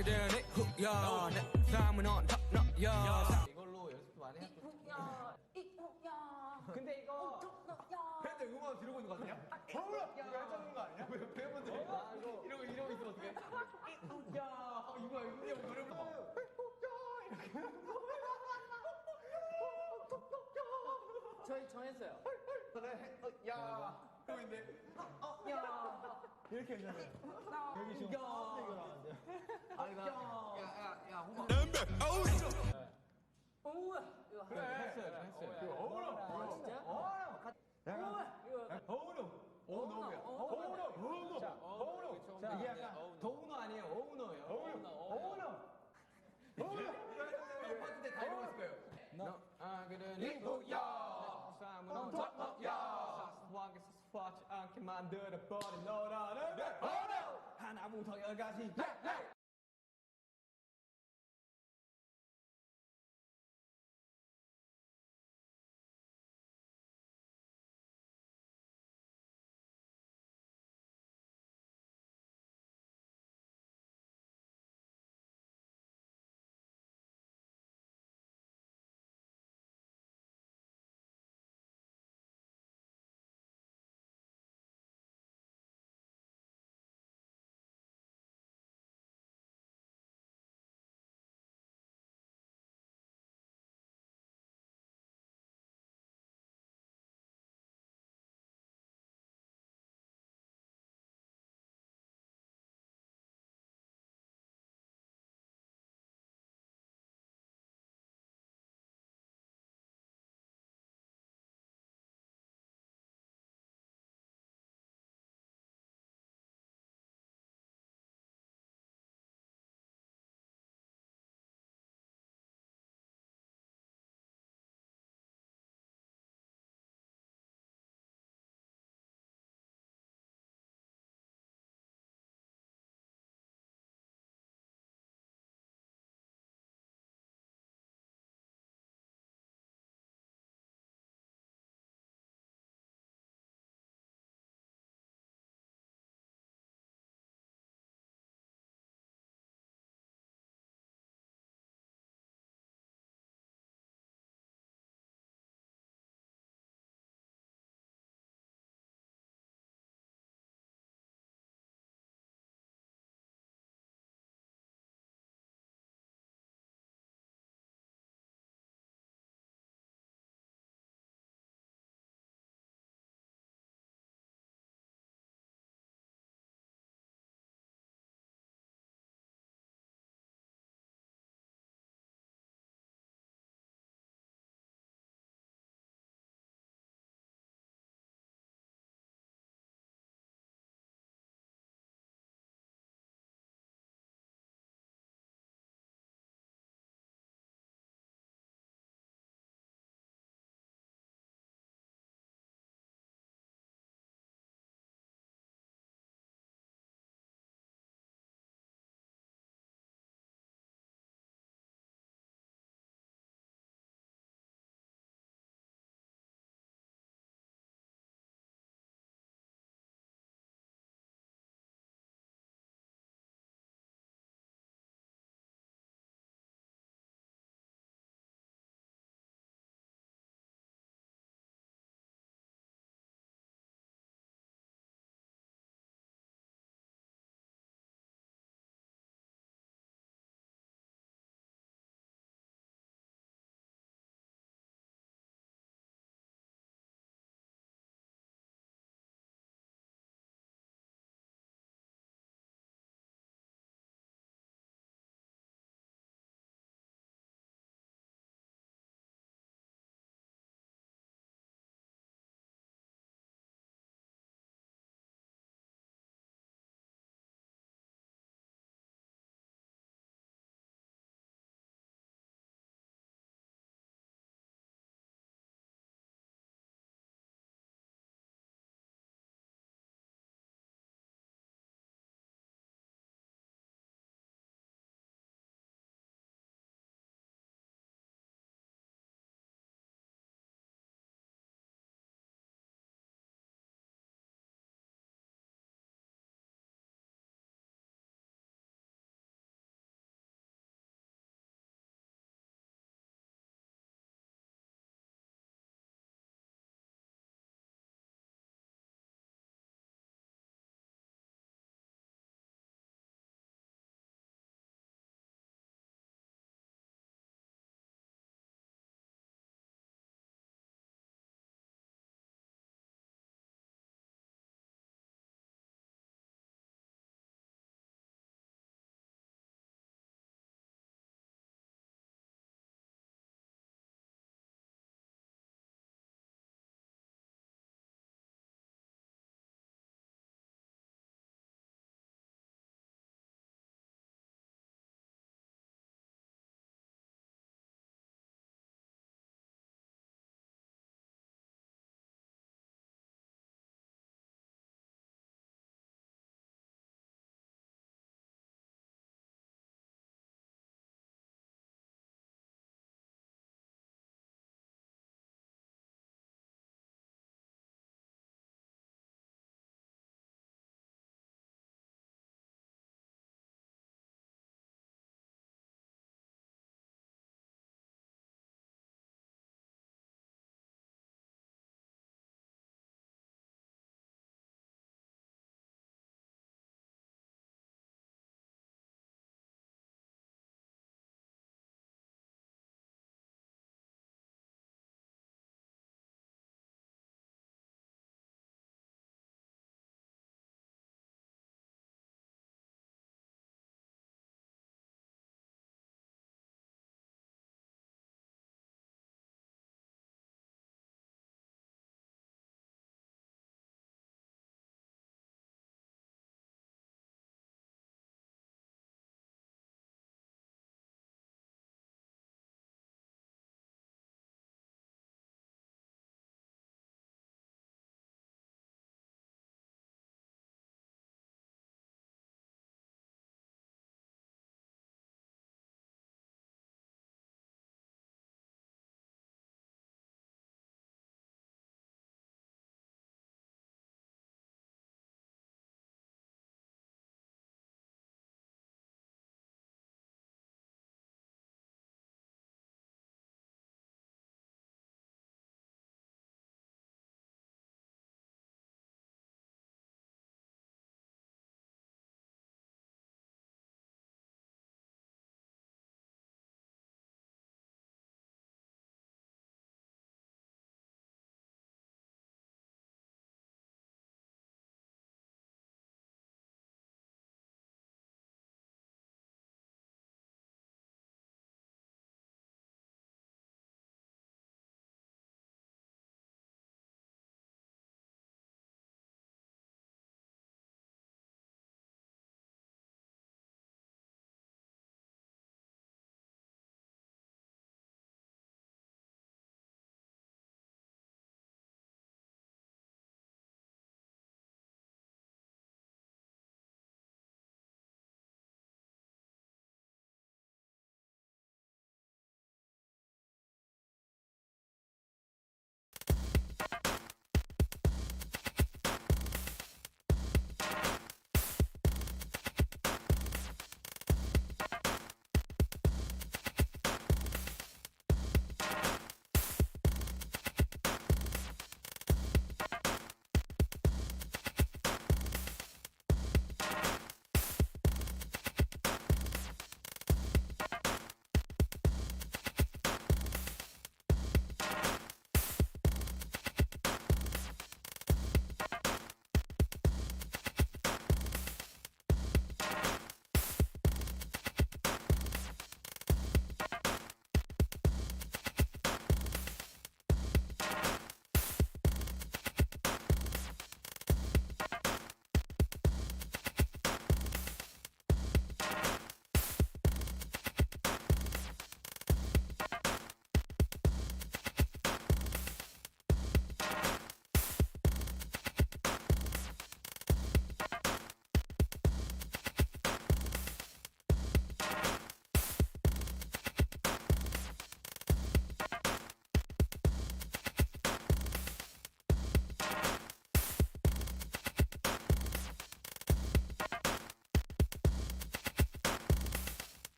하게 되네 후야 내 삶은 on top 너야 이걸로 연습 많이 할 거. 이국야 이국야. 근데 이거 야. 팬들 응원 들어고 있는 거 아니야? 허우야! 이거 해주는 거 아니야? 왜 팬분들이 이러고 있으면 어떡해? 야 이거 노래 불러. 저희 정했어요. 야 그러고 있네. 야. 이렇게 해주잖아요. 여기 지금 사운드 이거라는데. 아니 야야야 홍보. 오우야. 이거 그래 했어요. 어우야. 진짜? 어우야. 자, 이게 약간 더우너 아니에요. 어우너예요. 어우너. 파트 때 다 이러고 있을 거예요. 너 그러니 뭐야? 삶은 언제야? 사소하게 사소하지 않게 만들어버린 너라는 하나부터 열까지.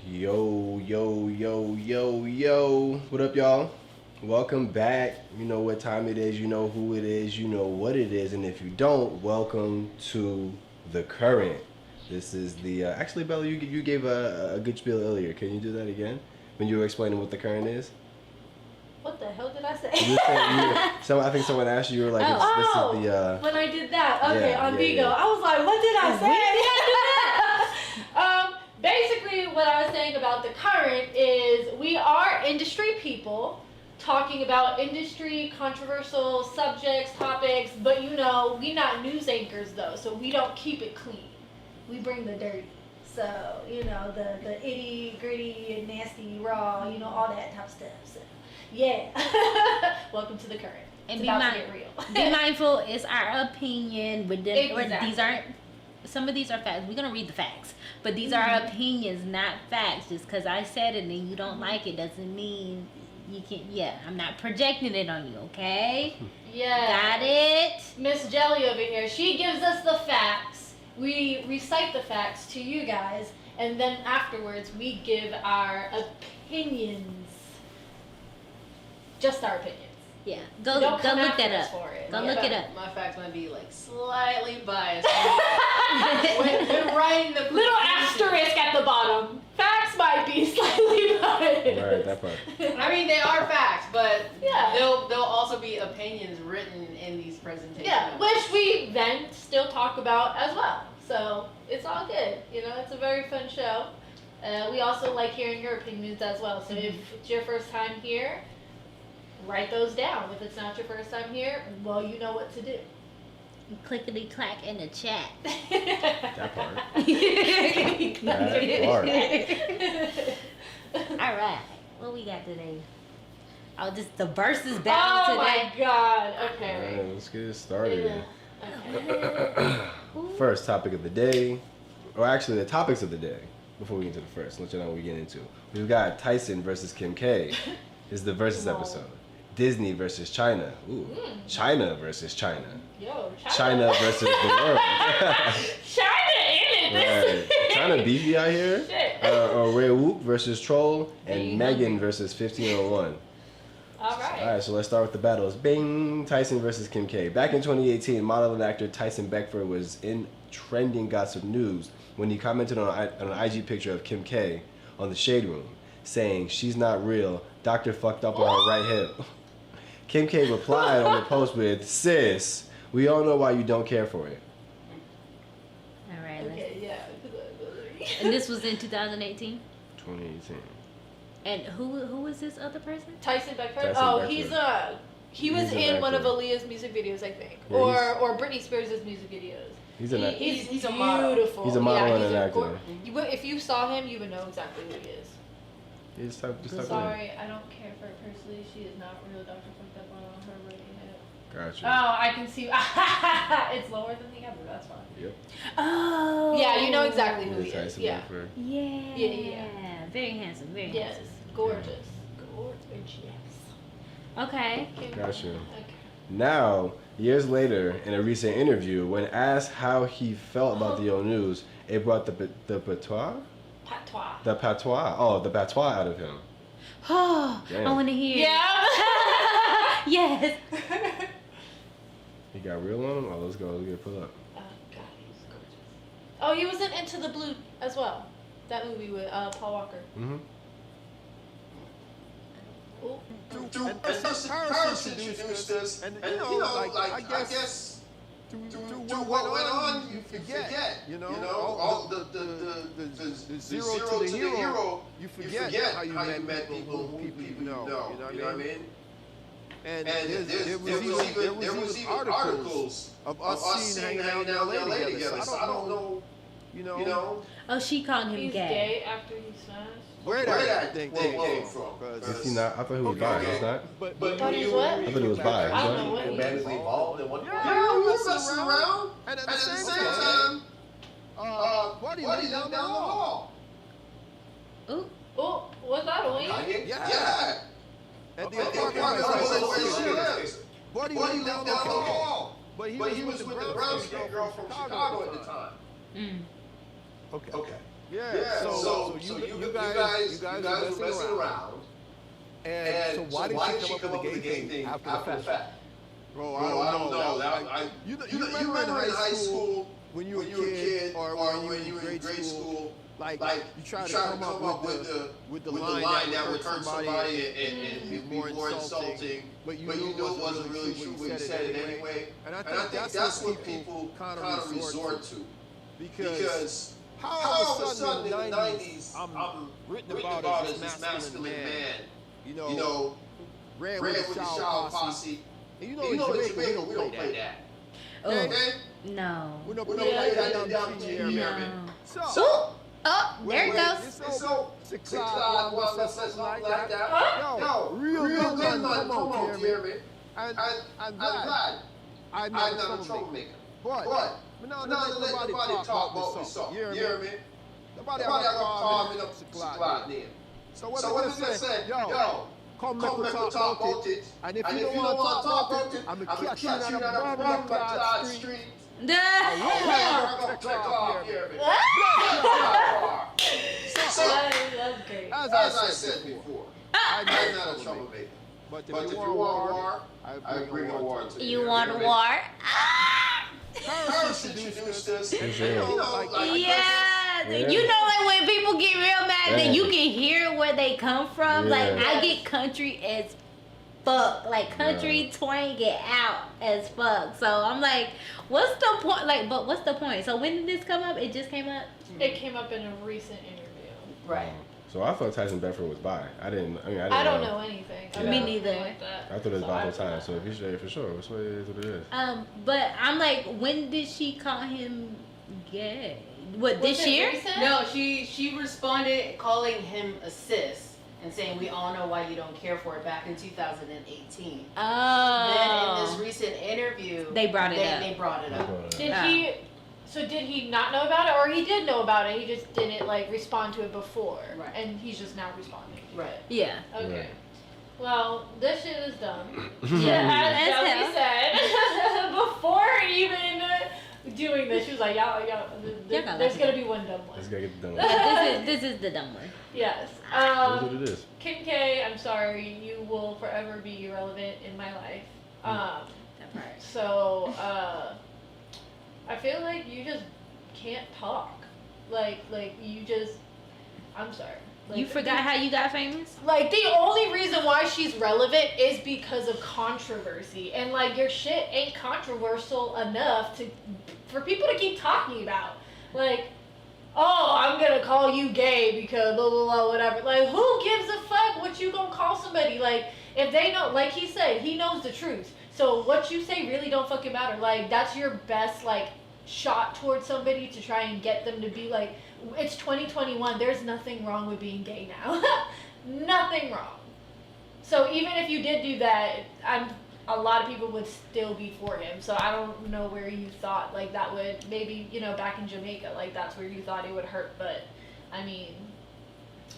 Yo, yo, yo, yo, yo. What up, y'all? Welcome back. You know what time it is, you know who it is, you know what it is, and if you don't, welcome to The Current. This is the, actually, Bella, you gave a good spiel earlier. Can you do that again? When you were explaining what The Current is? What the hell did I say? I think someone asked you, you were like, this is the... when I did that, okay, yeah, on yeah, Vigo. yeah. I was like, what did I say? Basically, what I was saying about The Current is we are industry people talking about industry, controversial subjects, topics, but you know, we not news anchors though, so we don't keep it clean. We bring the dirty. So, you know, the itty, gritty, nasty, raw, you know, all that type of stuff. So, yeah. Welcome to The Current. And It's be, about to get real. be mindful, it's our opinion, but then Exactly. these aren't, some of these are facts. We're going to read the facts. But these are opinions, not facts. Just because I said it and you don't like it doesn't mean you can, I'm not projecting it on you, okay? Yeah. Got it? Miss Jelly over here, she gives us the facts. We recite the facts to you guys, and then afterwards we give our opinions. Just our opinions. Yeah. Go Don't look come that after us up. for it. Go Yeah. look it up. My facts might be like slightly biased. when writing the Little asterisk at the bottom. Facts might be slightly biased. Right, that part. I mean, they are facts, but Yeah. there'll also be opinions written in these presentations. Yeah, which we then still talk about as well. So it's all good. You know, it's a very fun show. We also like hearing your opinions as well. So if it's your first time here, write those down. If it's not your first time here, well, you know what to do. Clickety clack in the chat. That part. All right. What we got today? Oh, just the versus battle Oh today. my God. All Okay. right, let's get it started. Okay. First topic of the day, or actually the topics of the day, before we get to the first, let you know what we get into. We've got Tyson versus Kim K. This is the versus episode. Disney versus China. Ooh. China versus China. Yo, China versus the world. China in it. Right. China beefy out here. Shit. RYEOWOOK versus Troll, and Hey, Megan versus 1501. All right. Alright, so let's start with the battles. Bing! Tyson versus Kim K. Back in 2018, model and actor Tyson Beckford was in trending gossip news when he commented on an IG picture of Kim K on the Shade Room, saying, "She's not real. Doctor fucked up on her right hip." Kim K replied on the post with, "Sis, we all know why you don't care for it." All right. Okay, yeah. And this was in 2018. 2018. And who was this other person? Tyson Beckford. Tyson Oh, Beckford. he was He's an in one of actor. Aaliyah's music videos, I think, Yeah, or Britney Spears' music videos. He's an actor. He's a model. beautiful. He's a model yeah, and he's an a actor. If you saw him, you would know exactly who he is. Just type in. Sorry, I don't care for her personally. She is not real. Doctor fucked up on her right hip. Gotcha. Oh, I can see. It's lower than the other. That's fine. Yep. Oh. Yeah, you know exactly who he is. Tyson Yeah. Beckford. Yeah. Yeah. Very handsome. Very Yes. handsome. Gorgeous. Gorgeous. Okay. Gotcha. Okay. Now, years later, in a recent interview, when asked how he felt about the old news, it brought the patois? Patois. The patois. Oh, the patois out of him. Oh, Damn. I want to hear. Yeah. Yes. He got real on him? Oh, let's go. Let's get it pulled up. Oh, God, he's gorgeous. Oh, he was in Into the Blue as well. That movie with Paul Walker. Mm-hmm. Ooh. Harris introduced this, and you know, like I guess to what went on, you forget. You know, all the zero to the hero. You forget how you met people who you know. You know what I mean? And there was even articles of us seeing hanging out in LA together. So I don't know. You know. Oh, she called him He's gay. gay after he smashed. Where that thing came from? Is he not? I thought he was bi. He's not? But Thought he was what? I thought he was bi. I don't know what he is. involved in what? Yeah, we were messing around. And at the same time, what do you down the hall? Ooh. Oh, was that a wing? Yeah. At the apartment What do you down the hall? But he was with the brown skin girl from Chicago at the time. Mm. Okay. Yeah. So you guys were messing around. And so why did she come up with the gay thing after the fact? Bro, I don't know. You remember in high school when you were a kid or when you were in grade school, like you try to come up with the line that would hurt somebody and be more insulting, but you know it wasn't really true, but you said it anyway. And I think that's what people kind of resort to. Because how all of a sudden in the 90s, I'm written about as this masculine man, you know, ran with the Shaw Posse. And you know in Jamaica, we don't play that. Okay? No. We don't play that down here. So, there it goes. So, 6 o'clock, something like that. Yo, real men, come on, Jeremy. And I'm glad I'm not a troublemaker. But now let nobody talk about this song. You hear me? Nobody ever called me up 6 o'clock then. So what they say, yo, come make we talk about it. And if you don't want to talk about it, I'm going to catch you on the bottom street. As I said before, I'm not a troublemaker. But if you want war, I bring a war to you. You want war? Paris introduced us. Yeah, you know, like when people get real mad, then you can hear where they come from. Like I get country as fuck, like country twang it out as fuck. So I'm like, what's the point? Like, but what's the point? So when did this come up? It just came up. It came up in a recent interview. Right. So I thought Tyson Beckford was bi. I don't know anything. Me neither. Like that. I thought it was bi the whole time. So if you're straight, for sure, that's what it is. What it is. But I'm like, when did she call him gay? What, this year? No, she responded calling him a cis and saying we all know why you don't care for it back in 2018. Oh. Then in this recent interview, they brought it up. They brought it up. Did he not know about it, or he did know about it? He just didn't like respond to it before, right? And he's just now responding, right? Yeah. Okay. Right. Well, this shit is dumb. Yeah, as Shelby said before even doing this, she was like, "Y'all, there's gonna be one dumb one." Let's go get the dumb one. Yeah, this is the dumb one. Yes. That's what it is. Kim K, I'm sorry, you will forever be irrelevant in my life. That part. So, I feel like you just can't talk. Like you just, I'm sorry. Like, you forgot how you got famous? Like, the only reason why she's relevant is because of controversy. And, like, your shit ain't controversial enough for people to keep talking about. Like, oh, I'm gonna call you gay because blah, blah, blah, whatever. Like, who gives a fuck what you gonna call somebody? Like, if they know, like he said, he knows the truth. So what you say really don't fucking matter. Like, that's your best, like, shot towards somebody to try and get them to be like, it's 2021, there's nothing wrong with being gay now. Nothing wrong. So even if you did do that, a lot of people would still be for him. So I don't know where you thought, like, that would, maybe, you know, back in Jamaica, like, that's where you thought it would hurt. But, I mean,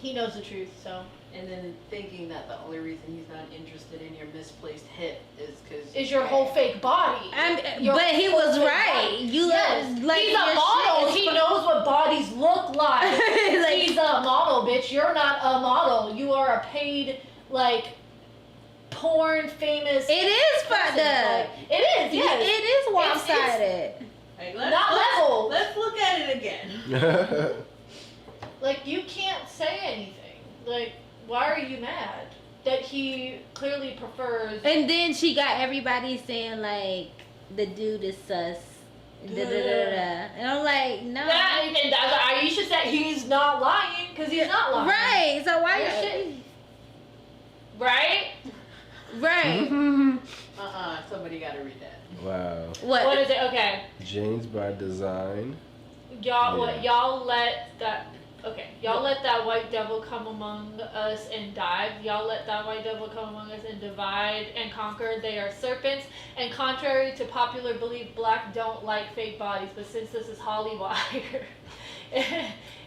he knows the truth, so. And then thinking that the only reason he's not interested in your misplaced hip is because is your whole fake body. But he was right. Yes. Like, he's a model. He knows what bodies look like. Like, he's a model, bitch. You're not a model. You are a paid, like, porn famous. It is fucked up. Like, it is, yes. It is one-sided. Hey, level. Let's look at it again. Like, you can't say anything. Like, why are you mad? That he clearly prefers. And then she got everybody saying, like, the dude is sus. And I'm like, no. And you should say he's not lying, because he's not lying. Right. So why you shit? Right? Right. Somebody got to read that. Wow. What is it? Okay. James by design. Y'all let that. Okay, y'all let that white devil come among us and dive. Y'all let that white devil come among us and divide and conquer. They are serpents. And contrary to popular belief, black don't like fake bodies. But since this is Hollywire,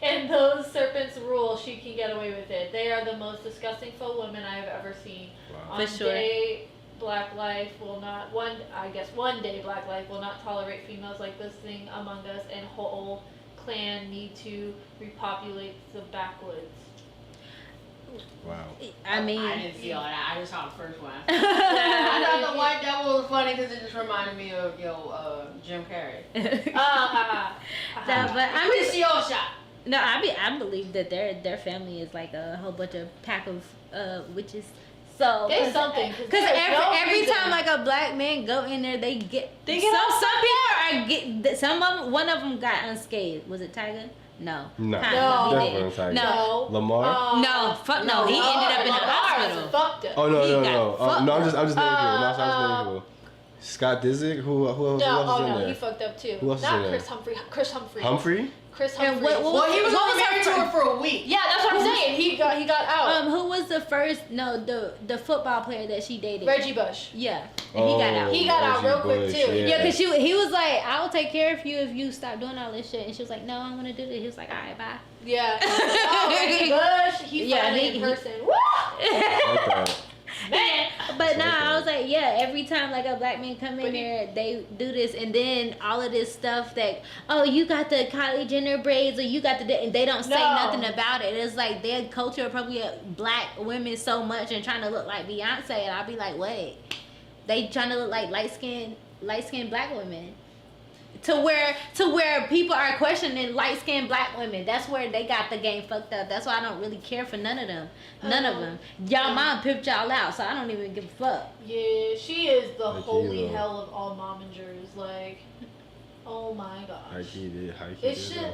and those serpents rule, she can get away with it. They are the most disgusting faux women I have ever seen. Wow. For sure. Black life will not, one day Black life will not tolerate females like this thing among us and whole clan need to repopulate the backwoods. Wow. I mean, I didn't see all that. I just saw the first one. Yeah, I thought the White Devil was funny because it just reminded me of Jim Carrey. no, but I It's mean, your shot. no, I believe that their family is like a whole bunch of pack of witches. So It's something. because every time like a black man go in there, they get some people are some of them, one of them got unscathed. Was it Tiger? No. No. Huh, No. he Definitely didn't. not Tiger. No. Lamar? No, fuck no. He ended up in the hospital. Fucked up. Oh no, He no, got no. fucked No, I'm just naming people. No, I'm Uh, naming people. Scott Disick? Who else is in no, there? he fucked up too. Who else is Not in there? Chris Humphrey. Chris Humphrey. Humphrey? Chris And Humphrey. Well, he was What only was married to her for a week. Yeah, that's what I'm saying. He got out. Who was the first? No, the football player that she dated. Reggie Bush. Yeah, and he got out. He got out Reggie real quick, Bush, too. Yeah, cause he was like, "I'll take care of you if you stop doing all this shit," and she was like, "No, I want to do this." He was like, "All right, bye." Yeah. Oh, Reggie Bush. He Yeah, finally he- in person. Woo! Okay. Man. But So nah, okay. I was like, yeah, every time like a black man come in But he- there, they do this, and then all of this stuff that, oh, you got the Kylie Jenner braids, or you got the, and they don't say No. nothing about it. It's like their culture appropriate black women so much and trying to look like Beyonce, and I'll be like, wait, they trying to look like light skinned black women. To where people are questioning light skinned black women. That's where they got the game fucked up. That's why I don't really care for none of them. None of them. Y'all mom pimped y'all out, so I don't even give a fuck. Yeah, she is the Like holy you. hell of all momingers. Like, oh my gosh. Hikey did. It should.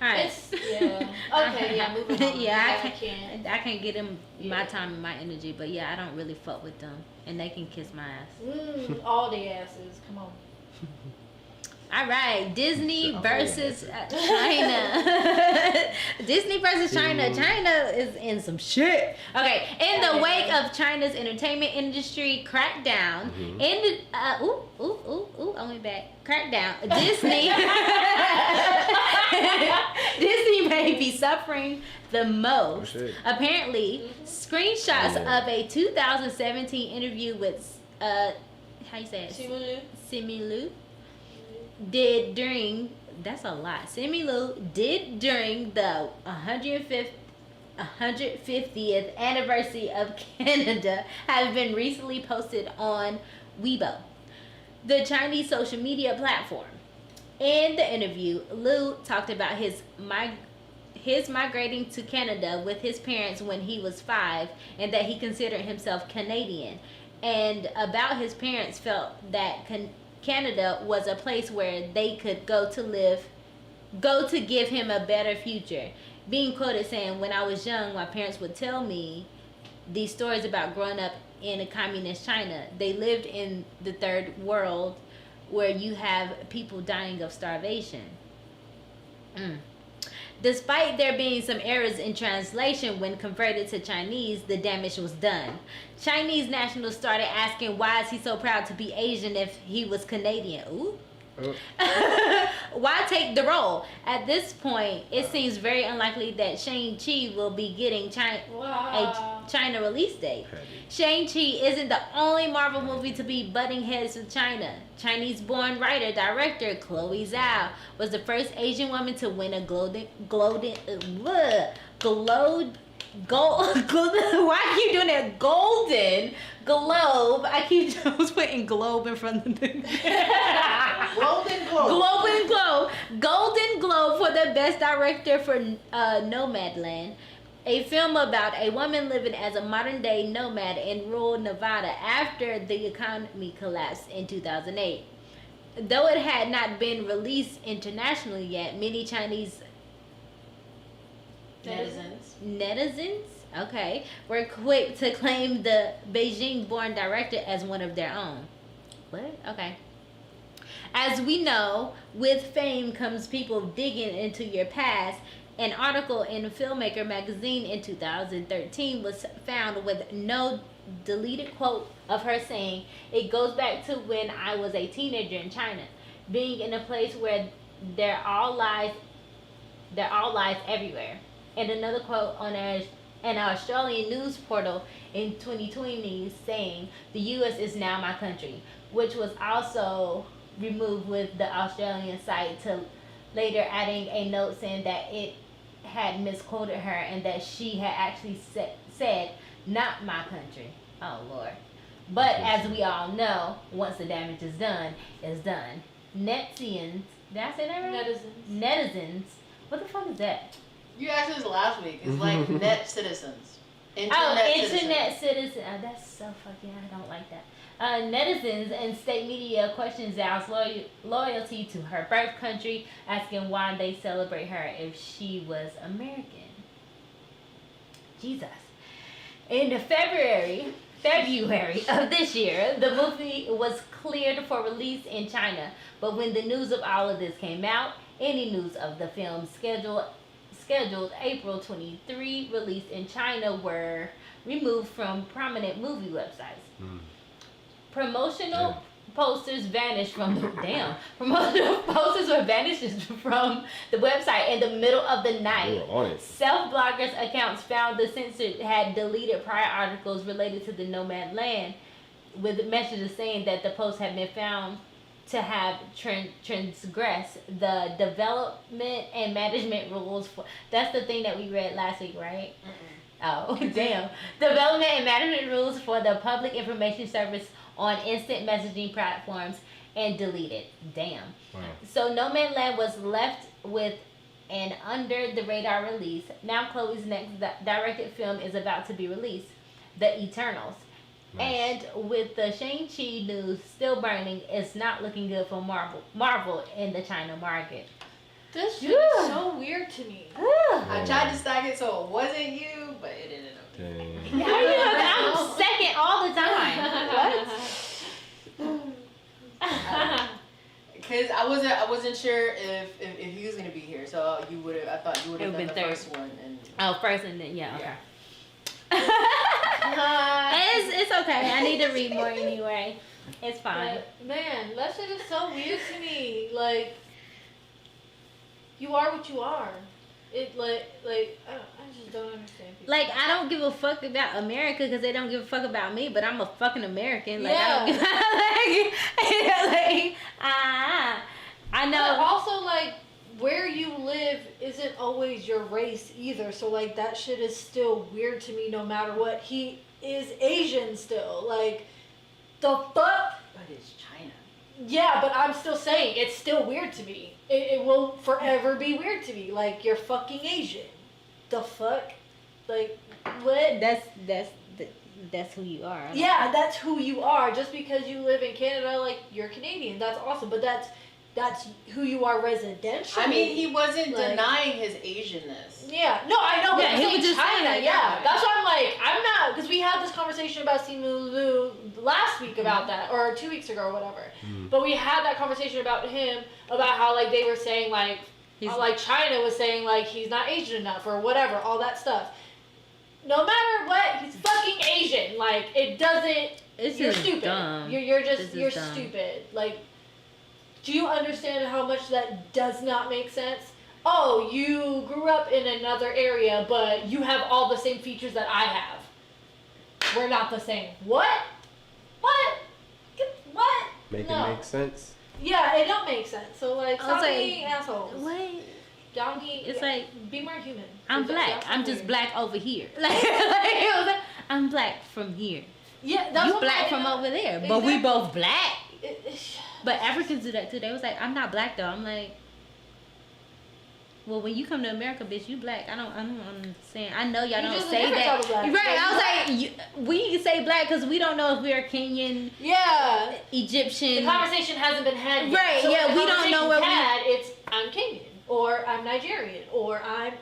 Alright. It's yeah. Okay, yeah. Moving on. Yeah, I can't. I can't get them my Yeah. time and my energy, but yeah, I don't really fuck with them, and they can kiss my ass. All the asses. Come on. All right, Disney Oh, versus China. Disney versus China. China is in some shit. Okay, in the wake of China's entertainment industry crackdown, in the I went back. Crackdown. Disney. Disney may be suffering the most. shit. Apparently, screenshots Yeah. of a 2017 interview with how you say it? Simu Simu did during that's a lot. Simu did during the 150th anniversary of Canada have been recently posted on Weibo, the Chinese social media platform. In the interview, Liu talked about his migrating to Canada with his parents when he was 5, and that he considered himself Canadian, and about his parents felt that Canada was a place where they could go to give him a better future. Being quoted saying, "When I was young, my parents would tell me these stories about growing up in a communist China. They lived in the third world where you have people dying of starvation." Despite there being some errors in translation when converted to Chinese, the damage was done. Chinese nationals started asking, why is he so proud to be Asian if he was Canadian? Ooh. Why take the role? At this point, it seems very unlikely that Shang-Chi will be getting a China release date. Shang-Chi isn't the only Marvel movie to be butting heads with China. Chinese-born writer-director Chloe Zhao was the first Asian woman to win a why are you doing that? Golden Globe. I was putting globe in front of the Golden Globe for the best director for Nomadland, a film about a woman living as a modern-day nomad in rural Nevada after the economy collapsed in 2008. Though it had not been released internationally yet, many Chinese netizens, okay, were quick to claim the Beijing-born director as one of their own. What? Okay. As we know, with fame comes people digging into your past. An article in Filmmaker magazine in 2013 was found with no deleted quote of her saying, "It goes back to when I was a teenager in China, being in a place where there are lies everywhere." And another quote on an Australian news portal in 2020 saying, "The U.S. is now my country," which was also removed with the Australian site to later adding a note saying that it had misquoted her and that she had actually said, "Not my country." Oh, Lord. But as we all know, once the damage is done, it's done. Netizens, did I say that right? Netizens. What the fuck is that? You asked this last week. It's like net citizens. Internet citizens. That's so fucking, I don't like that. Netizens and state media question Zhao's loyalty to her birth country, asking why they celebrate her if she was American. Jesus. In February of this year, the movie was cleared for release in China. But when the news of all of this came out, any news of the film scheduled April 23 release in China were removed from prominent movie websites. Promotional posters vanished from the promotional posters were vanished from the website in the middle of the night. They were on it. Self-bloggers accounts found the censor had deleted prior articles related to the Nomad Land, with messages saying that the post had been found to have transgressed the development and management rules for. That's the thing that we read last week, right? Oh, damn. Development and management rules for the public information service on instant messaging platforms and deleted. Damn. Wow. So No Man's Land was left with an under the radar release. Now Chloe's next directed film is about to be released, The Eternals. Nice. And with the Shang-Chi news still burning, it's not looking good for Marvel in the China market. This shit is so weird to me. I tried to stack it so it wasn't you, but it ended up. Dang. I'm second all the time. What? Because I wasn't sure if he was gonna be here, so I thought you would have been the third. first one. First and then okay. It's okay. I need to read more anyway. It's fine. But, man, that shit is so weird to me. Like, you are what you are. It I just don't understand people. Like, I don't give a fuck about America because they don't give a fuck about me, but I'm a fucking American. Like, yeah. I don't give I know. But also, like, where you live isn't always your race either. So, like, that shit is still weird to me no matter what. He is Asian still. Like, the fuck? But it's China. Yeah, but I'm still saying it's still weird to me. It will forever be weird to me. Like, you're fucking Asian. The fuck? Like, what? That's who you are. Yeah, that's who you are. Just because you live in Canada, like, you're Canadian. That's awesome. But that's who you are residentially. I mean, he wasn't denying his Asianness. Yeah, no, I know, but Yeah, I'm he saying was just China, saying, yeah. That's why I'm like, I'm not, because we had this conversation about Simu Liu last week about that, or 2 weeks ago or whatever. But we had that conversation about him, about how, like, they were saying, like, like, China was saying, like, he's not Asian enough, or whatever, all that stuff. No matter what, he's fucking Asian. Like, it doesn't, you're stupid. Dumb. You're Dumb. stupid. Like, do you understand how much that does not make sense? Oh, you grew up in another area, but you have all the same features that I have. We're not the same. What? What? What? Make it make sense? Yeah, it don't make sense. So, like, stop like, being assholes. What? Don't be, It's like, be more human. I'm It's black. that's I'm weird. just black over here. I'm black from here. Yeah, that's You what black I from know. over there, but we both black. It- But Africans do that too. They was like, I'm not black though. I'm like, well, when you come to America, bitch, you black. I don't understand. I know y'all You don't just a say different that. type of black. Right. I was like, we say black because we don't know if we're Kenyan, Yeah. Egyptian. The conversation hasn't been had yet. Right, So yeah, when we don't know where it's I'm Kenyan, or I'm Nigerian, or I'm,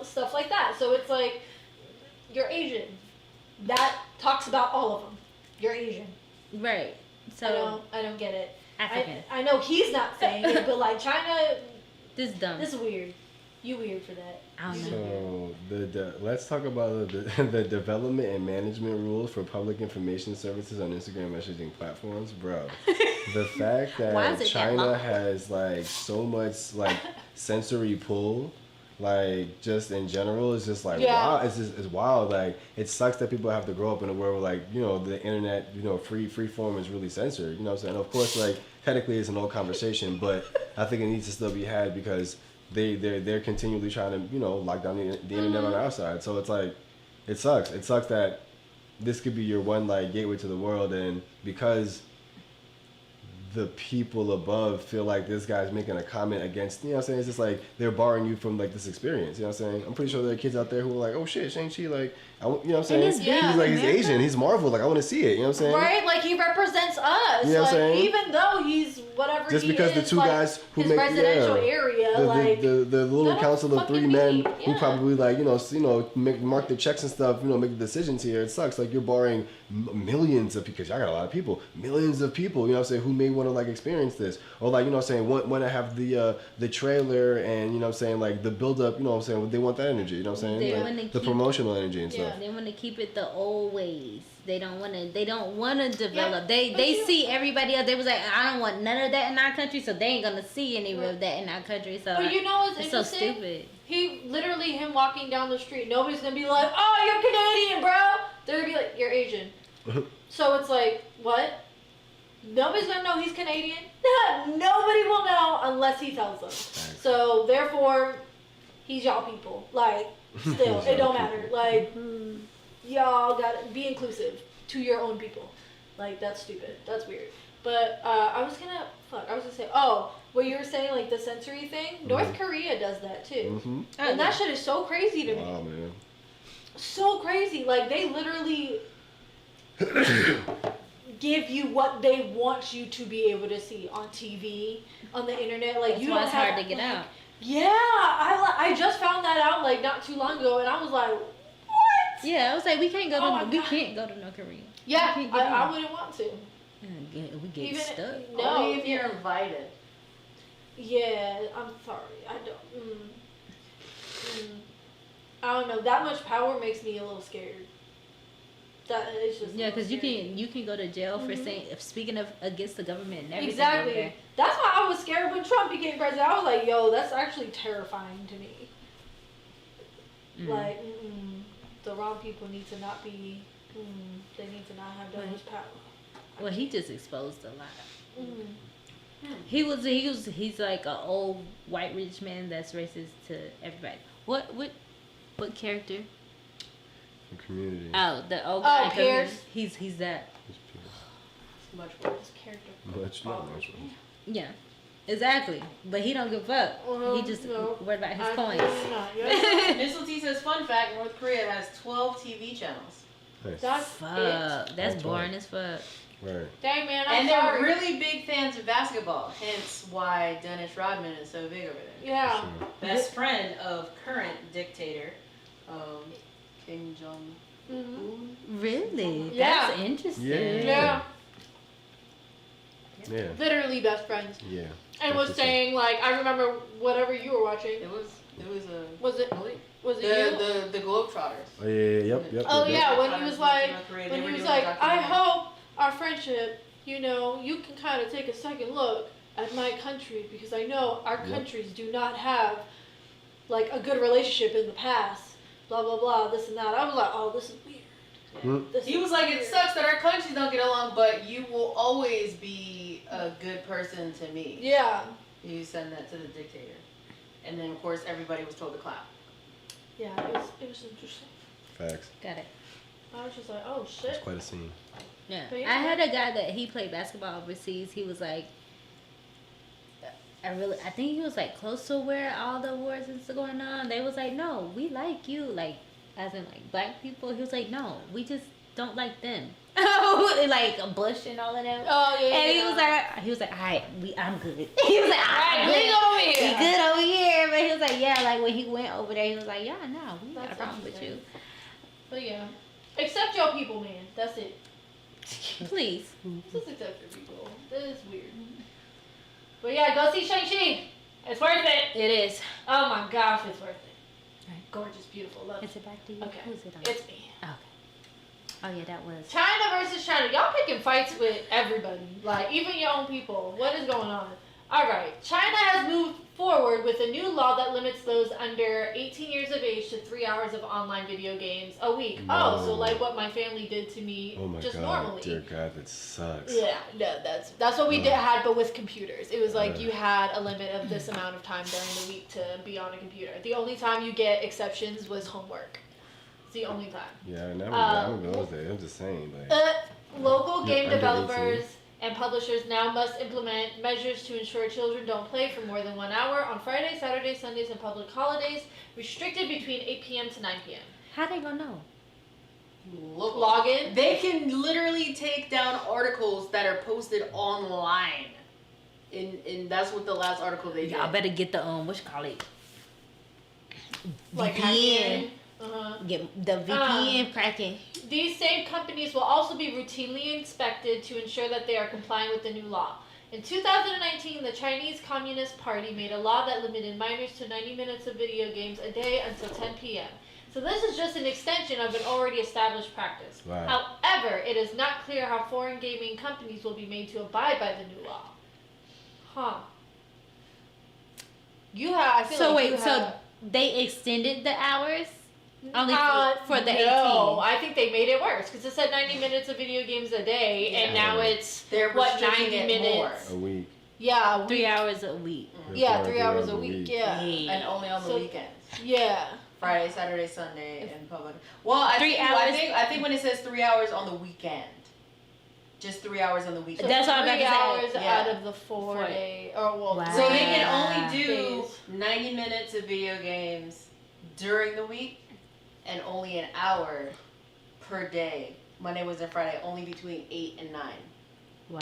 stuff like that. So it's like, you're Asian. That talks about all of them. You're Asian. Right. So I don't get it. African. I know he's not saying it, but like China, This is dumb. this is weird. You weird for that. I don't know. So let's talk about the development and management rules for public information services on Instagram messaging platforms, bro. The fact Why is that it that China long? has like so much like sensory pull, like just in general, it's just like Yeah. wow, it's wild. Like it sucks that people have to grow up in a world where like the internet, free form is really censored. You know what I'm saying? Of course, like technically it's an old conversation, but I think it needs to still be had because they're continually trying to lock down the internet on our side. So it's like it sucks. It sucks that this could be your one like gateway to the world, and because the people above feel like this guy's making a comment against, what I'm saying? It's just like they're barring you from like this experience, you know what I'm saying? I'm pretty sure there are kids out there who are like, oh shit, Shang-Chi, like, what I'm saying? And it's big He's like, in he's America. Asian, he's Marvel, like, I want to see it, you know what I'm saying? Right? Like, he represents us. You know what I'm like, saying? even though he's whatever Just he because is, the two like, guys who his make residential area, the little let 'em council of three fucking men be, who yeah. probably like mark the checks and stuff, make the decisions here. It sucks. Like you're barring millions of people, because y'all got a lot of people, millions of people. You know what I'm saying? Who may want to like experience this, or like want to have the trailer and what I'm saying, like the build up. You know what I'm saying? They want that energy. You know what I'm saying? They Like, wanna the keep- promotional energy and stuff. They want to keep it the old ways. They don't want to. They don't want to develop. Yeah, They see everybody else. They was like, I don't want none of that in our country, so they ain't gonna see any of that in our country. So But you know what's it's so interesting? stupid. He literally, him walking down the street, nobody's gonna be like, oh, you're Canadian, bro. They're gonna be like, you're Asian. So it's like, what? Nobody's gonna know he's Canadian. Nobody will know unless he tells them. So therefore, he's y'all people. Like, still, it don't matter. Like, y'all gotta be inclusive to your own people. Like, that's stupid. That's weird. But I was gonna say, what you were saying, like the sensory thing. North Korea does that too, Mm-hmm. and that shit is so crazy to me. Wow, man. So crazy. Like, they literally give you what they want you to be able to see on TV, on the internet. Like, That's you why don't it's have, hard to get like, out. Yeah, I just found that out like not too long ago, and I was like, what? Yeah, I was like, we can't go Oh my to God. North Korea. Yeah, We can't get I in. wouldn't want to. We get Even stuck. no, Only if you're invited. Yeah, I'm sorry. I don't. I don't know. That much power makes me a little scared. That is just. Yeah, because you can go to jail for speaking against the government and everything. over Exactly. there. That's why I was scared when Trump became president. I was like, yo, that's actually terrifying to me. Like, the wrong people need to not be. They need to not have that much power. Well, he just exposed a lot. Mm. He's like an old white rich man that's racist to everybody. What character? The community. Oh, the old guy. Pierce. He's that. Much worse. This character. Much, not much. Yeah, exactly. But he don't give a fuck. He just worried about his coins. Missile T says, fun fact, North Korea has 12 TV channels. Nice. That's Fuck. it. That's That's boring right. as fuck. Right. Dang, man, I'm And they're sorry. really big fans of basketball, hence why Dennis Rodman is so big over there. Yeah. Sure. Best friend of current dictator, Kim Jong-un. Really? Yeah. That's interesting. Yeah. Yeah. Yeah. Literally best friends. Yeah. And was saying, like, I remember whatever you were watching. It was Was it you? the Globetrotters. Oh, yeah, yep. Oh yep. yeah, when Globetrotters he was went to like, North Korea, when they he were was doing a like, I documentary. hope our friendship, you can kind of take a second look at my country because I know our countries do not have like a good relationship in the past. Blah blah blah, this and that. I was like, oh, this is weird. This He is was like, weird. it sucks that our countries don't get along, but you will always be a good person to me. Yeah. You send that to the dictator. And then, of course, everybody was told to clap. Yeah, it was interesting. Facts. Got it. I was just like, oh It's shit. quite a scene. Yeah. But I yeah. had a guy that he played basketball overseas. He was like, I think he was like close to where all the wars is going on. They was like, no, we like you, like as in like black people. He was like, no, we just don't like them. Like Bush and all of them. Oh yeah. And yeah. he was like, all right, I'm good. He was like, I'm Right, we good. over We here. good over here. But he was like, yeah, like when he went over there, he was like, yeah, no, we got a That's problem with you. interesting. But yeah, accept your people, man. That's it. Please. Just accept your people. That is weird. But yeah, go see Shang-Chi. It's worth it. It is. Oh my gosh, it's worth it. Right. Gorgeous, beautiful, love. Is it back to you? Okay. Who's it on? It's me. Okay. Oh yeah, that was. China versus China. Y'all picking fights with everybody. Like, even your own people. What is going on? Alright. China has moved forward with a new law that limits those under 18 years of age to 3 hours of online video games a week. No. Oh, so like what my family did to me just normally. Dear God, that sucks. Yeah, no, that's what we had, but with computers. It was like you had a limit of this amount of time during the week to be on a computer. The only time you get exceptions was homework. It's the only time. Yeah, never those days. I'm just saying, like. Local game under developers 18. and publishers now must implement measures to ensure children don't play for more than 1 hour on Fridays, Saturdays, Sundays, and public holidays, restricted between 8 p.m. to 9 p.m. How they gonna know? Log in. They can literally take down articles that are posted online. And that's what the last article they did. Y'all better get the what you call it? Like VPN. Get the VPN cracking. These same companies will also be routinely inspected to ensure that they are complying with the new law. In 2019, the Chinese Communist Party made a law that limited minors to 90 minutes of video games a day until 10 p.m. So this is just an extension of an already established practice. Right. However, it is not clear how foreign gaming companies will be made to abide by the new law. So they extended the hours? Only for the 18. No, I think they made it worse because it said 90 minutes of video games a day, and now it's They're 90 minutes more. A week. Yeah, 3 hours a week. Yeah, 3 hours a week. Yeah, And only on the weekends. Yeah. Friday, Saturday, Sunday, and public. Well, I think when it says 3 hours on the weekend, just 3 hours on the weekend. So That's all I'm about 3 to say. hours out of the 4 day. Wow. So they can only do days. 90 minutes of video games during the week, and only an hour per day. Monday, Wednesday, Friday, only between 8 and 9. Wow.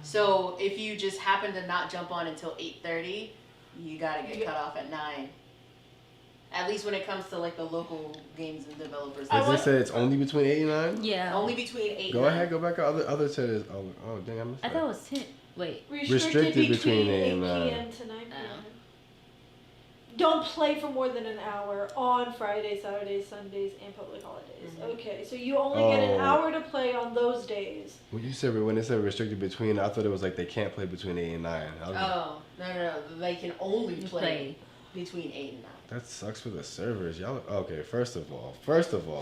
So if you just happen to not jump on until 8:30, you gotta get cut off at 9. At least when it comes to like the local games and developers. Does it say it's only between 8 and 9? Yeah. Only between 8 Go and 9. ahead, go back. Other said is oh dang, I missed I that. thought it was 10. Wait. Restricted between 8 and 9. p.m. to 9 p.m. Don't play for more than an hour on Fridays, Saturdays, Sundays, and public holidays. Okay, so you only get an hour to play on those days. Well, you said when it said restricted between, I thought it was like they can't play between 8 and 9. Oh, no. They can only play between 8 and 9. That sucks for the servers. Y'all, okay, first of all. Yeah, First of all.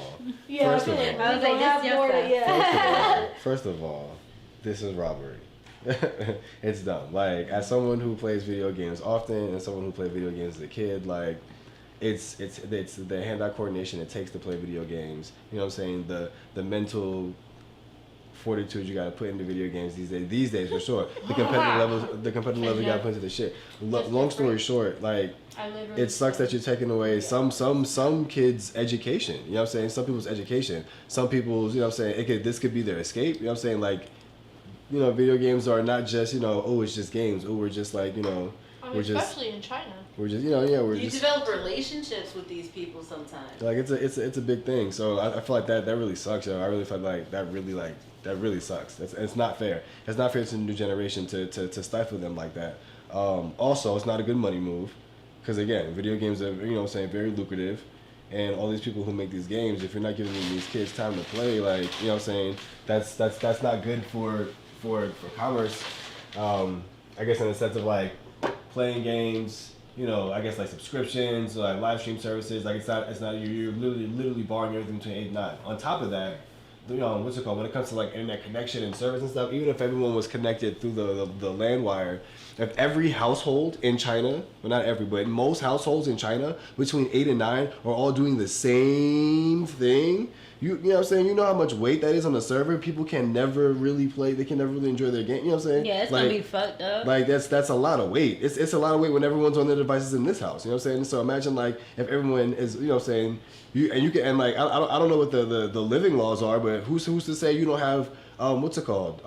I was like, this is your stuff. First of all, this is robbery. It's dumb. Like, as someone who plays video games often and someone who played video games as a kid, like, it's the hand-eye coordination it takes to play video games. You know what I'm saying? The mental fortitude you gotta put into video games these days for sure. The competitive level you gotta put into the shit. Long story short, like, it sucks that you're taking away some kids' education. You know what I'm saying? Some people's education. Some people's, you know what I'm saying, this could be their escape. You know what I'm saying? Like, you know, video games are not just, you know, oh, it's just games. Oh, we're just like, you know, especially in China. We're just, you know, yeah, You develop relationships with these people sometimes. Like, it's a big thing. So I feel like that really sucks, yo. I really feel like that really sucks. It's not fair. It's not fair to the new generation to stifle them like that. Also, it's not a good money move. Because, again, video games are, you know what I'm saying, very lucrative. And all these people who make these games, if you're not giving these kids time to play, like, you know what I'm saying, that's not good for commerce. I guess in the sense of, like, playing games, you know, I guess, like, subscriptions, like live stream services, like, it's not you're literally barring everything between 8 and 9. On top of that, you know, what's it called, when it comes to, like, internet connection and service and stuff, even if everyone was connected through the LAN wire, if every household in China, well, not every, but most households in China between 8 and 9 are all doing the same thing, you know what I'm saying, you know how much weight that is on the server. People can never really play, they can never really enjoy their game, you know what I'm saying? Yeah, it's like, gonna be fucked up. Like, that's a lot of weight. It's a lot of weight when everyone's on their devices in this house, you know what I'm saying? So imagine, like, if everyone is, you know what I'm saying, like, I don't know what the living laws are, but who's to say you don't have, what's it called?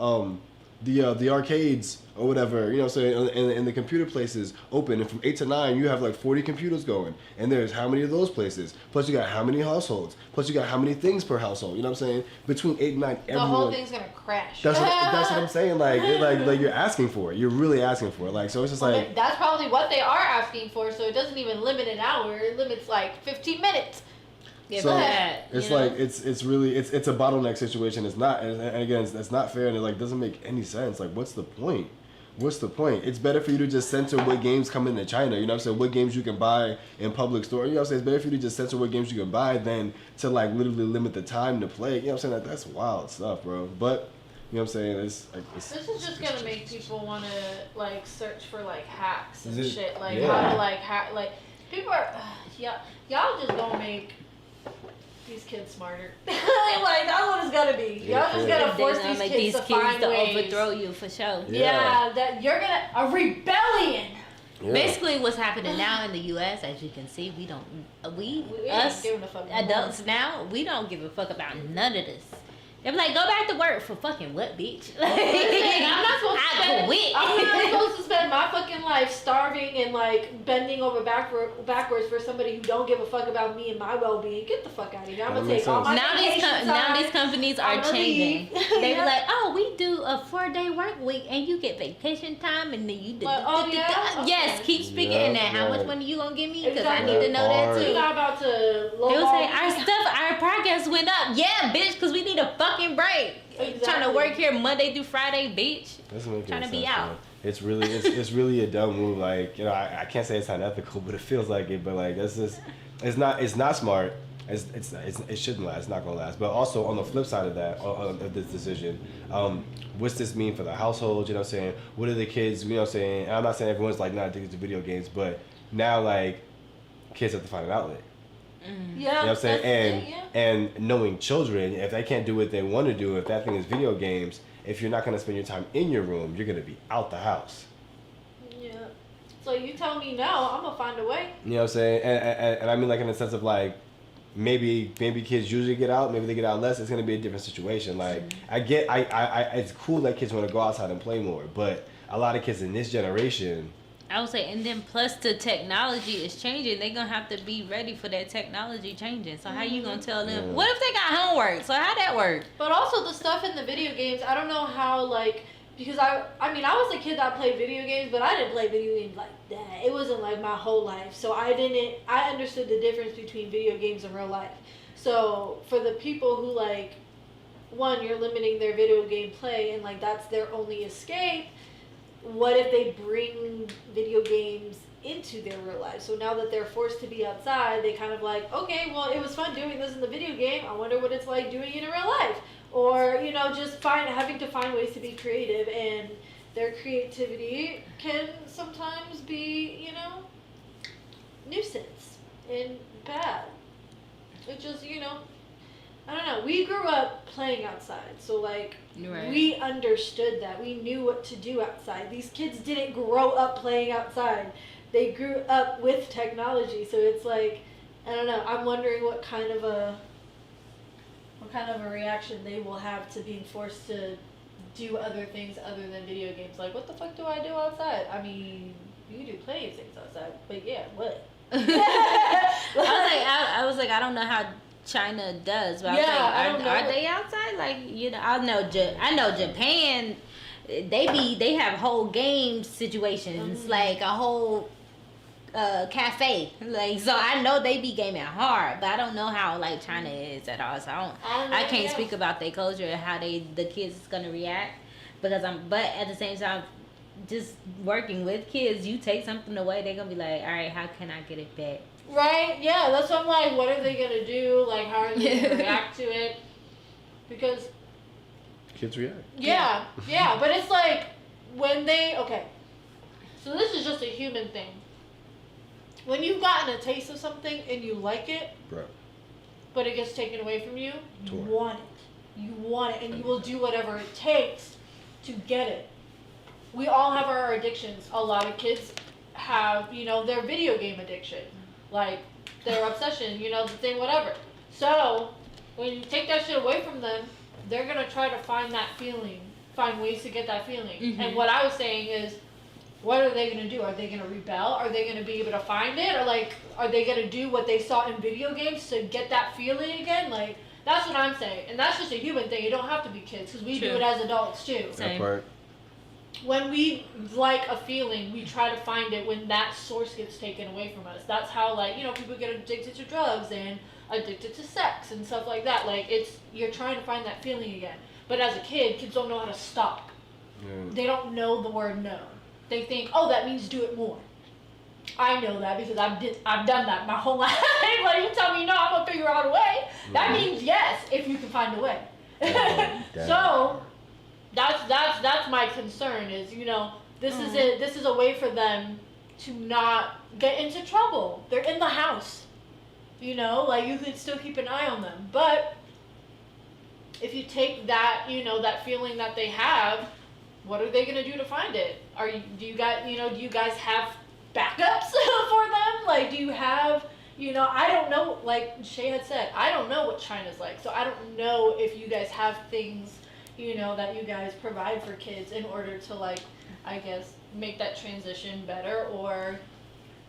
The arcades or whatever, you know what I'm saying, and the computer places open, and from 8 to 9 you have like 40 computers going, and there's how many of those places, plus you got how many households, plus you got how many things per household, you know what I'm saying, between 8 and 9 The whole thing's gonna crash. That's what I'm saying, like you're asking for it, you're really asking for it, like, so it's just like, that's probably what they are asking for, so it doesn't even limit an hour, it limits like 15 minutes. Yeah, so that, it's like it's really it's a bottleneck situation. It's not, and again, it's not fair, and it like doesn't make any sense. Like, what's the point? what's the point? It's better for you to just censor what games come into China. You know what I'm saying? What games you can buy in public store. You know what I'm saying? It's better for you to just censor what games you can buy than to like literally limit the time to play. You know what I'm saying? Like, that's wild stuff, bro. But you know what I'm saying? This is just gonna make people want to like search for like hacks and shit. Like how to like hack. Like people are, y'all just gonna make these kids smarter. Like that's what it's gonna be. Y'all just gotta force these kids to find ways to overthrow you for sure. Yeah, that you're gonna a rebellion. Yeah. Basically, what's happening now in the U.S., as you can see, we us adults now, we don't give a fuck about none of this. They're like, go back to work for fucking what, bitch? Like, I'm not supposed to quit. I'm not supposed to spend my fucking life starving and like bending over backwards for somebody who don't give a fuck about me and my well-being. Get the fuck out of here! I'm gonna take all my now these companies are changing. They be like, oh, we do a 4-day work week and you get vacation time and then you do. Yes, keep speaking. And then how much money you gonna give me? Because I need to know that too. You're not about to. They will say our progress went up. Yeah, bitch, because we need a fucking break. Exactly. Trying to work here Monday through Friday, bitch. Trying to be out. It's really a dumb move. Like, you know, I can't say it's unethical, but it feels like it. But like, that's just, it's not smart. It shouldn't last. It's not gonna last. But also on the flip side of that, of this decision, what's this mean for the household? You know what I'm saying? What are the kids? You know what I'm saying? And I'm not saying everyone's like not addicted to video games, but now like kids have to find an outlet. Yeah, you know what I'm saying? And knowing children, if they can't do what they want to do, if that thing is video games, if you're not going to spend your time in your room, you're going to be out the house. Yeah. So you tell me no, I'm going to find a way. You know what I'm saying? And I mean like in the sense of like, maybe kids usually get out, maybe they get out less, it's going to be a different situation. Like, I it's cool that kids want to go outside and play more, but a lot of kids in this generation, I would say, and then plus the technology is changing. They're going to have to be ready for that technology changing. So how you going to tell them? What if they got homework? So how that work? But also the stuff in the video games, I don't know how, like, because I was a kid that played video games, but I didn't play video games like that. It wasn't like my whole life. So I understood the difference between video games and real life. So for the people who, like, one, you're limiting their video game play and, like, that's their only escape. What if they bring video games into their real life? So now that they're forced to be outside, they kind of like, okay, well, it was fun doing this in the video game. I wonder what it's like doing it in real life. Or, you know, just having to find ways to be creative. And their creativity can sometimes be, you know, nuisance and bad. It just, you know, I don't know. We grew up playing outside, so like we understood that. We knew what to do outside. These kids didn't grow up playing outside. They grew up with technology, so it's like, I don't know. I'm wondering what kind of a reaction they will have to being forced to do other things other than video games. Like, what the fuck do I do outside? I mean, you do plenty of things outside, but yeah, what? I was like, I don't know how China does, but I was like, are they outside? Like, you know, I know Japan, they have whole game situations, like a whole cafe, like, so I know they be gaming hard, but I don't know how like China is at all. So I can't speak about their culture and how the kids is gonna react, because but at the same time, just working with kids, you take something away, they're gonna be like, all right, how can I get it back? Right, yeah, that's what I'm like, what are they gonna do? Like, how are they gonna react to it? Because kids react. Yeah, but it's like, when so this is just a human thing. When you've gotten a taste of something and you like it, but it gets taken away from you, you want it. You want it, and you will do whatever it takes to get it. We all have our addictions. A lot of kids have, you know, their video game addiction. Like, their obsession, you know, the thing, whatever. So, when you take that shit away from them, they're going to try to find that feeling, find ways to get that feeling. Mm-hmm. And what I was saying is, what are they going to do? Are they going to rebel? Are they going to be able to find it? Or, like, are they going to do what they saw in video games to get that feeling again? Like, that's what I'm saying. And that's just a human thing. You don't have to be kids, because we do it as adults, too. That part. When we like a feeling, we try to find it when that source gets taken away from us. That's how, like, you know, people get addicted to drugs and addicted to sex and stuff like that. Like, you're trying to find that feeling again. But as a kid, kids don't know how to stop. They don't know the word no. They think, oh, that means do it more. I know that because I've done that my whole life. Like, you tell me no, I'm gonna figure out a way. That means yes, if you can find a way. So that's my concern is, you know, this is a way for them to not get into trouble. They're in the house. You know, like you can still keep an eye on them. But if you take that, you know, that feeling that they have, what are they gonna do to find it? Do you guys have backups for them? Like, do you have, you know, I don't know, like Shay had said, I don't know what China's like, so I don't know if you guys have things, you know, that you guys provide for kids in order to, like, I guess, make that transition better, or,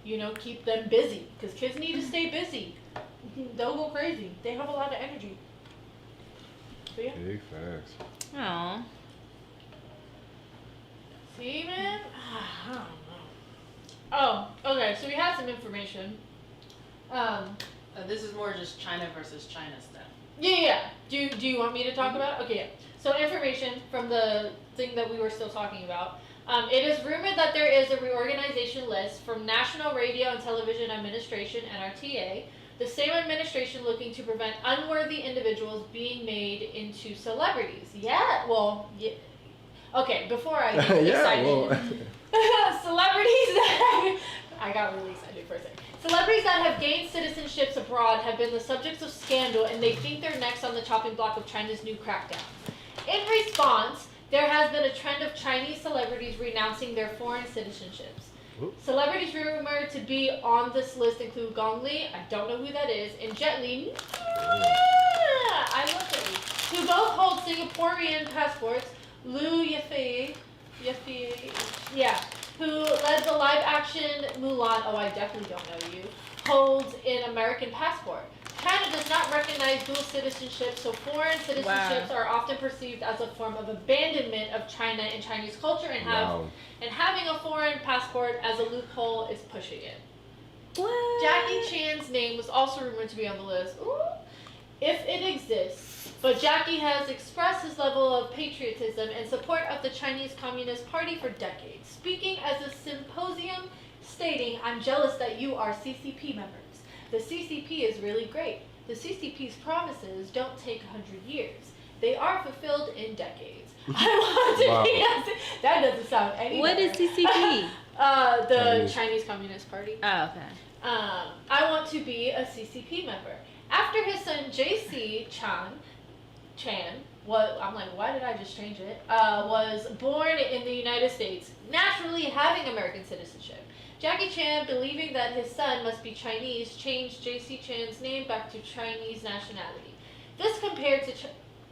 you know, keep them busy, because kids need to stay busy. They'll go crazy. They have a lot of energy. So, yeah. Big facts. Aww. See, man? I don't know. Oh, okay, so we have some information. This is more just China versus China stuff. Yeah. Do you want me to talk about it? Okay, yeah. So information from the thing that we were still talking about. It is rumored that there is a reorganization list from National Radio and Television Administration, NRTA, the same administration looking to prevent unworthy individuals being made into celebrities. Yeah, well, yeah. Okay, before I get excited. Celebrities that I got really excited for a second. Celebrities that have gained citizenships abroad have been the subjects of scandal, and they think they're next on the chopping block of China's new crackdown. In response, there has been a trend of Chinese celebrities renouncing their foreign citizenships. Celebrities rumored to be on this list include Gong Li, I don't know who that is, and Jet Li, I love Jet Li, who both hold Singaporean passports. Liu Yafei, who led the live-action Mulan, oh, I definitely don't know you, holds an American passport. China does not recognize dual citizenship, so foreign citizenships are often perceived as a form of abandonment of China and Chinese culture, and having a foreign passport as a loophole is pushing it. What? Jackie Chan's name was also rumored to be on the list. Ooh, if it exists. But Jackie has expressed his level of patriotism and support of the Chinese Communist Party for decades, speaking at a symposium stating, "I'm jealous that you are CCP members. The CCP is really great. The CCP's promises don't take 100 years. They are fulfilled in decades." I want to be that doesn't sound any What better. is CCP? The Chinese Communist Party. Oh, okay. I want to be a CCP member. After his son J.C. Chan, I'm like, why did I just change it? Was born in the United States, naturally having American citizenship. Jackie Chan, believing that his son must be Chinese, changed J.C. Chan's name back to Chinese nationality. This compared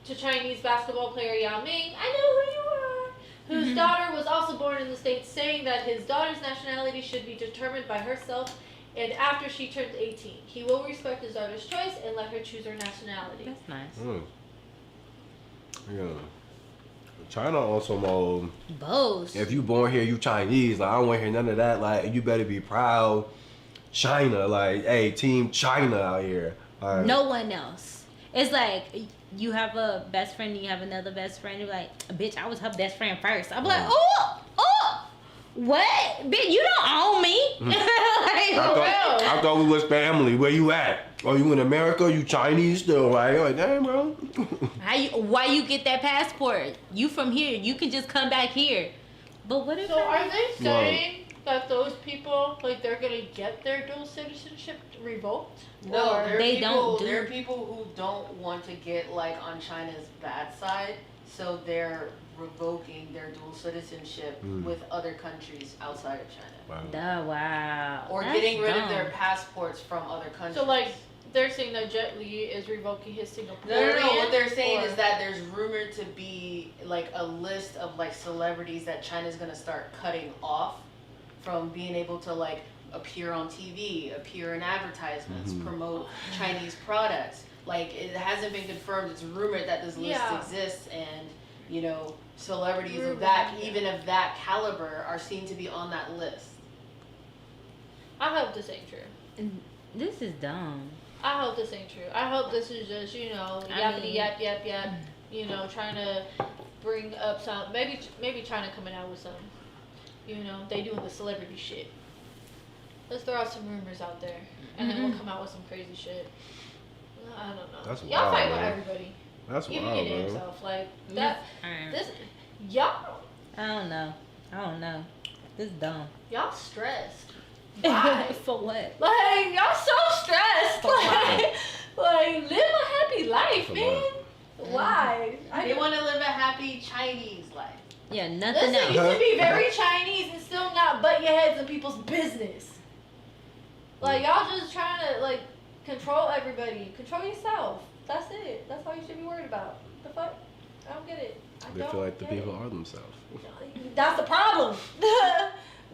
to Chinese basketball player Yao Ming, I know who you are, whose daughter was also born in the States, saying that his daughter's nationality should be determined by herself, and after she turns 18. He will respect his daughter's choice and let her choose her nationality. That's nice. Yeah. China on some old. Boast. If you born here, you Chinese. Like, I don't want to hear none of that. Like, you better be proud. China, like, hey, Team China out here. Like, no one else. It's like you have a best friend and you have another best friend. You're like, bitch, I was her best friend first. I'm like, oh, what? Bitch, you don't own me. Like, I thought we was family. Where you at? Are you in America? You Chinese still? Right? You're like, damn, bro. Why you get that passport? You from here. You can just come back here. But what if? So are they saying that those people, like, they're gonna get their dual citizenship revoked? No, Or there are people who don't want to get, like, on China's bad side, so they're revoking their dual citizenship with other countries outside of China. Wow. Or That's getting rid of dumb. their passports from other countries. So, like, they're saying that Jet Li is revoking his Singaporean. No. What they're saying is that there's rumored to be, like, a list of, like, celebrities that China's gonna start cutting off from being able to, like, appear on TV, appear in advertisements, promote Chinese products. Like, it hasn't been confirmed. It's rumored that this list exists, and, you know, celebrities of that, even of that caliber, are seen to be on that list. I hope this ain't true. This is dumb. I hope this ain't true. I hope this is just, you know, yappity yap, you know, trying to bring up some maybe China coming out with some, you know, they doing the celebrity shit. Let's throw out some rumors out there, and then we'll come out with some crazy shit. I don't know. That's Y'all wild, fight with man. everybody. That's Even wild, your damn man. self, like that. Alright. This y'all I don't know. This is dumb. y'all stressed. Why? For what? Like y'all so stressed. Like live a happy life, For man. Why? They want to live a happy Chinese life. Yeah, nothing Listen, you else. can be very Chinese and still not butt your heads in people's business. Like y'all just trying to like control everybody. Control yourself. That's it. That's all you should be worried about. The fuck? I don't get it. They feel like the people are themselves. That's the problem.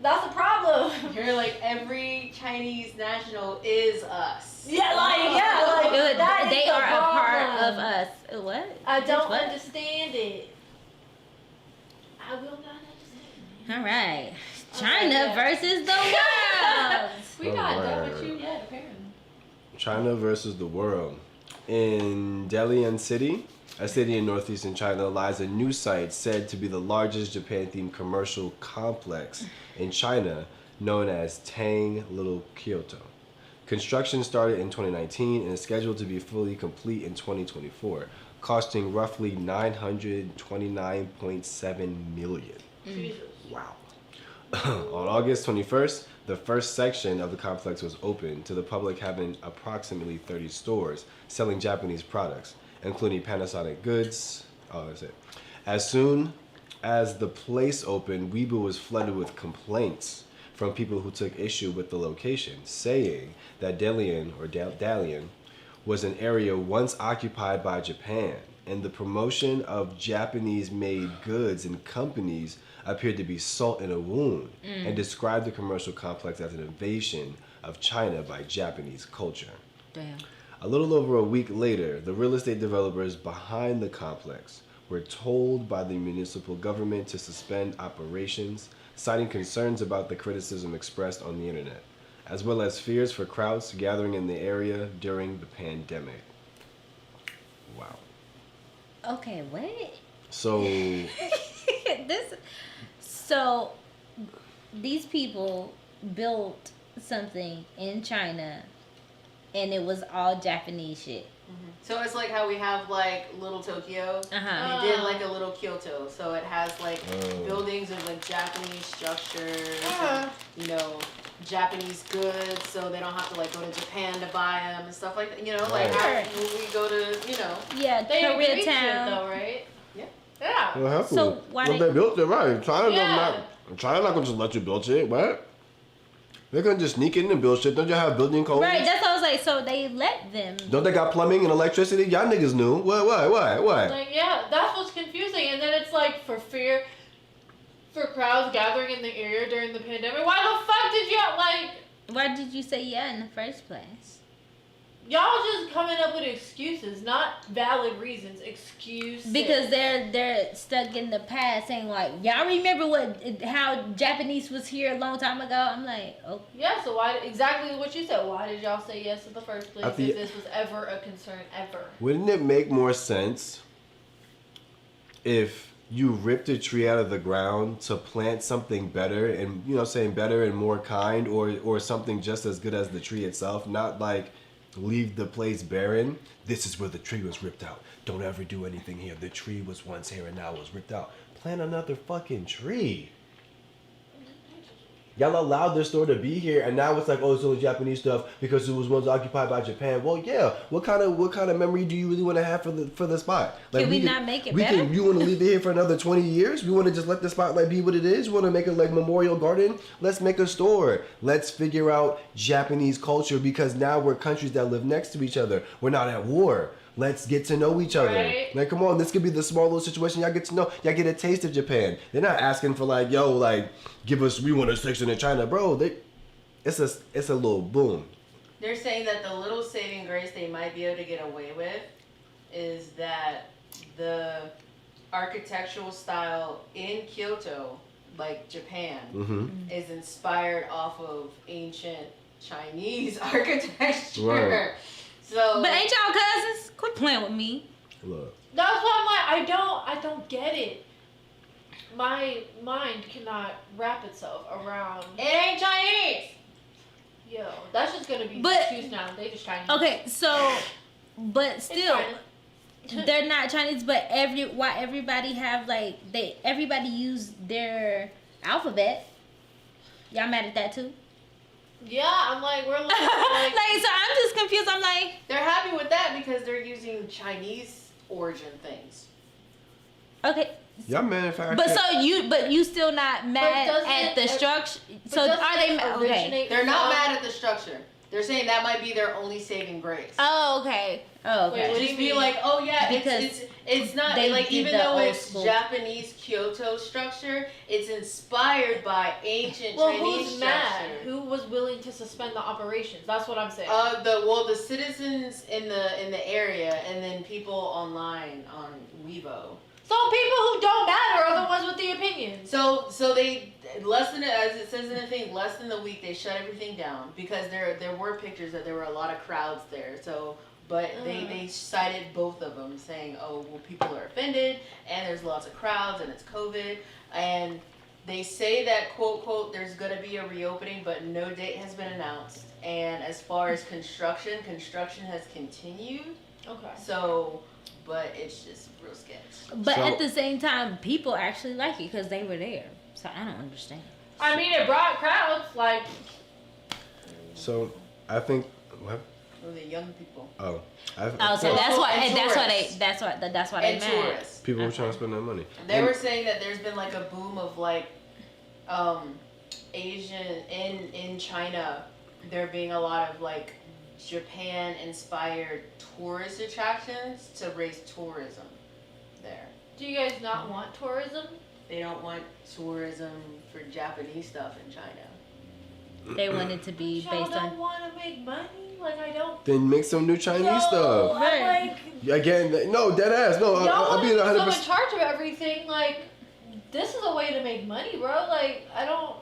That's the problem. You're like, every Chinese national is us. Like that is They the are a part problem. of us. What? I don't What? understand it. I will not understand. All right. Okay, China yeah. versus the world. We Oh, not done word. with you yet, apparently. China versus the world. In Dalian City, a city in northeastern China, lies a new site said to be the largest Japan-themed commercial complex in China, known as Tang Little Kyoto. Construction started in 2019 and is scheduled to be fully complete in 2024, costing roughly 929.7 million. Jesus. Wow. On August 21st, the first section of the complex was opened to the public, having approximately 30 stores selling Japanese products, including Panasonic goods. Oh, that's it. As soon as the place opened, Weibo was flooded with complaints from people who took issue with the location, saying that Dalian was an area once occupied by Japan, and the promotion of Japanese-made goods and companies appeared to be salt in a wound, and described the commercial complex as an invasion of China by Japanese culture. Damn. A little over a week later, the real estate developers behind the complex were told by the municipal government to suspend operations, citing concerns about the criticism expressed on the internet, as well as fears for crowds gathering in the area during the pandemic. Wow. Okay, what? So, So these people built something in China, and it was all Japanese shit. So it's like how we have like Little Tokyo. Uh-huh. They did like a Little Kyoto. So it has like buildings of like Japanese structures, and, you know, Japanese goods, so they don't have to like go to Japan to buy them and stuff like that. You know, like Right. how we go to, you know. Yeah, They agreed to it Koreatown. though, right? Yeah. Yeah. well, have to. So why Well, they- they built it right. China Yeah. not gonna just let you build shit. What? They're gonna just sneak in and build shit. Don't you have building codes? Right, that's what I was like. So they let them. Don't they got plumbing and electricity? Y'all niggas knew. What? Like, yeah, that's what's confusing. And then it's like for crowds gathering in the area during the pandemic. Why the fuck did y'all, like, Why did you say yeah in the first place? y'all just coming up with excuses, not valid reasons, excuses. Because they're stuck in the past, saying like, y'all remember how Japanese was here a long time ago? I'm like, oh, Yeah, so why, exactly what you said, why did y'all say yes in the first place if think- this was ever a concern, ever? Wouldn't it make more sense if you ripped a tree out of the ground to plant something better and, you know, saying better and more kind, or something just as good as the tree itself, not like leave the place barren? This is where the tree was ripped out. Don't ever do anything here. The tree was once here and now it was ripped out. Plant another fucking tree. Y'all allowed this store to be here, and now it's like, oh, it's only Japanese stuff because it was once occupied by Japan. Well, yeah. What kind of memory do you really want to have for the spot? Like, Can we not make it better? You want to leave it here for another 20 years? We want to just let the spotlight be what it is? We want to make it like Memorial Garden? Let's make a store. Let's figure out Japanese culture, because now we're countries that live next to each other. We're not at war. Let's get to know each other. Right. Like, come on, this could be the small little situation. Y'all get to know. Y'all get a taste of Japan. They're not asking for like, yo, like, we want a section in China, bro. It's a little boom. They're saying that the little saving grace they might be able to get away with is that the architectural style in Kyoto, like Japan, is inspired off of ancient Chinese architecture. Right. So, but ain't y'all cousins? Quit playing with me. Look. That's why I'm like, I don't get it. My mind cannot wrap itself around. It ain't Chinese. Yo, that's just gonna be But- the excuse now. They just Chinese. Okay, so, but still, China. they're not Chinese. But why everybody have like everybody use their alphabet? Y'all mad at that too? Yeah, I'm like, we're looking at Like, like. so I'm just confused. I'm like, They're happy with that because they're using Chinese origin things. okay, Y'all manufacture. but you still not mad doesn't at the it- structure. But So doesn't are they it mad? Okay. originate They're not from- mad at the structure. They're saying that might be their only saving grace. Oh, okay. Oh, okay. Wait, what do you Just be mean? like, oh yeah, Because it's not they like did even the though old it's school. Japanese Kyoto structure, it's inspired by ancient Well, Chinese who's structure. mad? Who was willing to suspend the operations? That's what I'm saying. The citizens in the area, and then people online on Weibo. So people who don't matter are the ones with the opinions. So they as it says in the thing, less than a week they shut everything down because there were pictures that there were a lot of crowds there. So but they cited both of them saying, oh well, people are offended and there's lots of crowds and it's COVID, and they say that quote there's gonna be a reopening but no date has been announced, and as far as construction has continued. Okay. So but it's just real sketch. But So- at the same time, people actually like it because they were there. So I don't understand. I mean, it brought crowds. Like, So I think what? Or the young people. Oh, Oh, so Also- that's why and tourists. that's why they And mad. tourists. people were trying to spend their money. They And- were saying that there's been like a boom of like Asian in China, there being a lot of like Japan inspired tourist attractions to raise tourism there. do you guys not want tourism? They don't want tourism for Japanese stuff in China. They want it to be Y'all based don't on. want to make money? Like, I don't. Then make some new Chinese Yo, stuff. I'm Right. like, Again, no, dead ass. No, y'all I'll want be to be so 100%. in charge of everything. Like, this is a way to make money, bro. Like, I don't.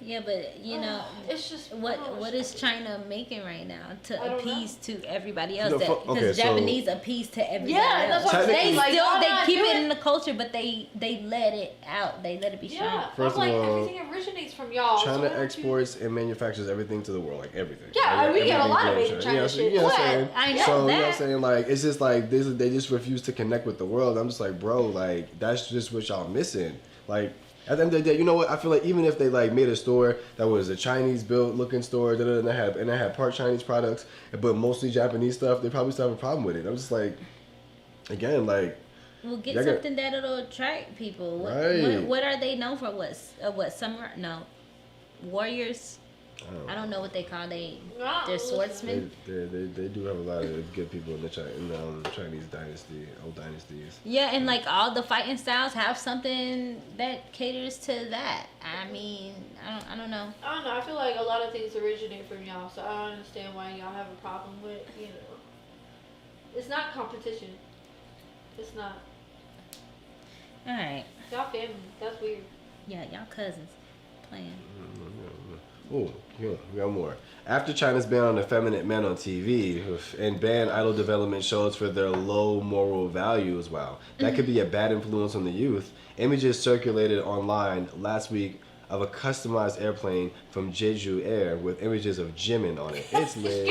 Yeah, but you know, it's just what is China making right now I to don't appease to everybody else? No, Because okay, so- Japanese appease to everybody Yeah, that's else. what I'm They saying. Like, still y'all they not keep it doing- in the culture, but they let it out. They let it be shown. Yeah, First I'm like, of all, everything originates from y'all. so China why don't you- exports and manufactures everything to the world, like everything. Yeah, Like, we get a everything lot of goes made in to China You know, shit. you know what I'm Well, saying? I know So you know what that. I'm saying? Like it's just like they just refuse to connect with the world. I'm just like, bro, like that's just what y'all missing. Like at the end of the day, you know what? I feel like even if they like made a store that was a Chinese built looking store, and they had part Chinese products, but mostly Japanese stuff, they probably still have a problem with it. I'm just like, again, like. Well, get Y'all got- something that'll attract people. Right. What are they known for? What samurai? No, warriors. I don't know what they call Nah, they're listen. swordsmen. They do have a lot of good people in the Chinese dynasty, old dynasties. Yeah, and like all the fighting styles have something that caters to that. I mean, I don't know. I don't know. I feel like a lot of things originate from y'all, so I don't understand why y'all have a problem with, it's not competition. It's not. All right. Y'all family. That's weird. Yeah, y'all cousins playing. Oh, yeah, we got more. After China's ban on effeminate men on TV and banned idol development shows for their low moral values, wow, that could be a bad influence on the youth. Images circulated online last week of a customized airplane from Jeju Air with images of Jimin on it. It's lit.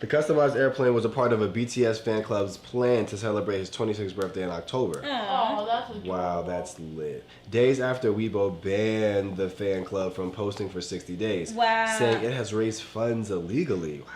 The customized airplane was a part of a BTS fan club's plan to celebrate his 26th birthday in October. Oh, that's adorable. Wow, that's lit. Days after Weibo banned the fan club from posting for 60 days, Wow. saying it has raised funds illegally. Wow.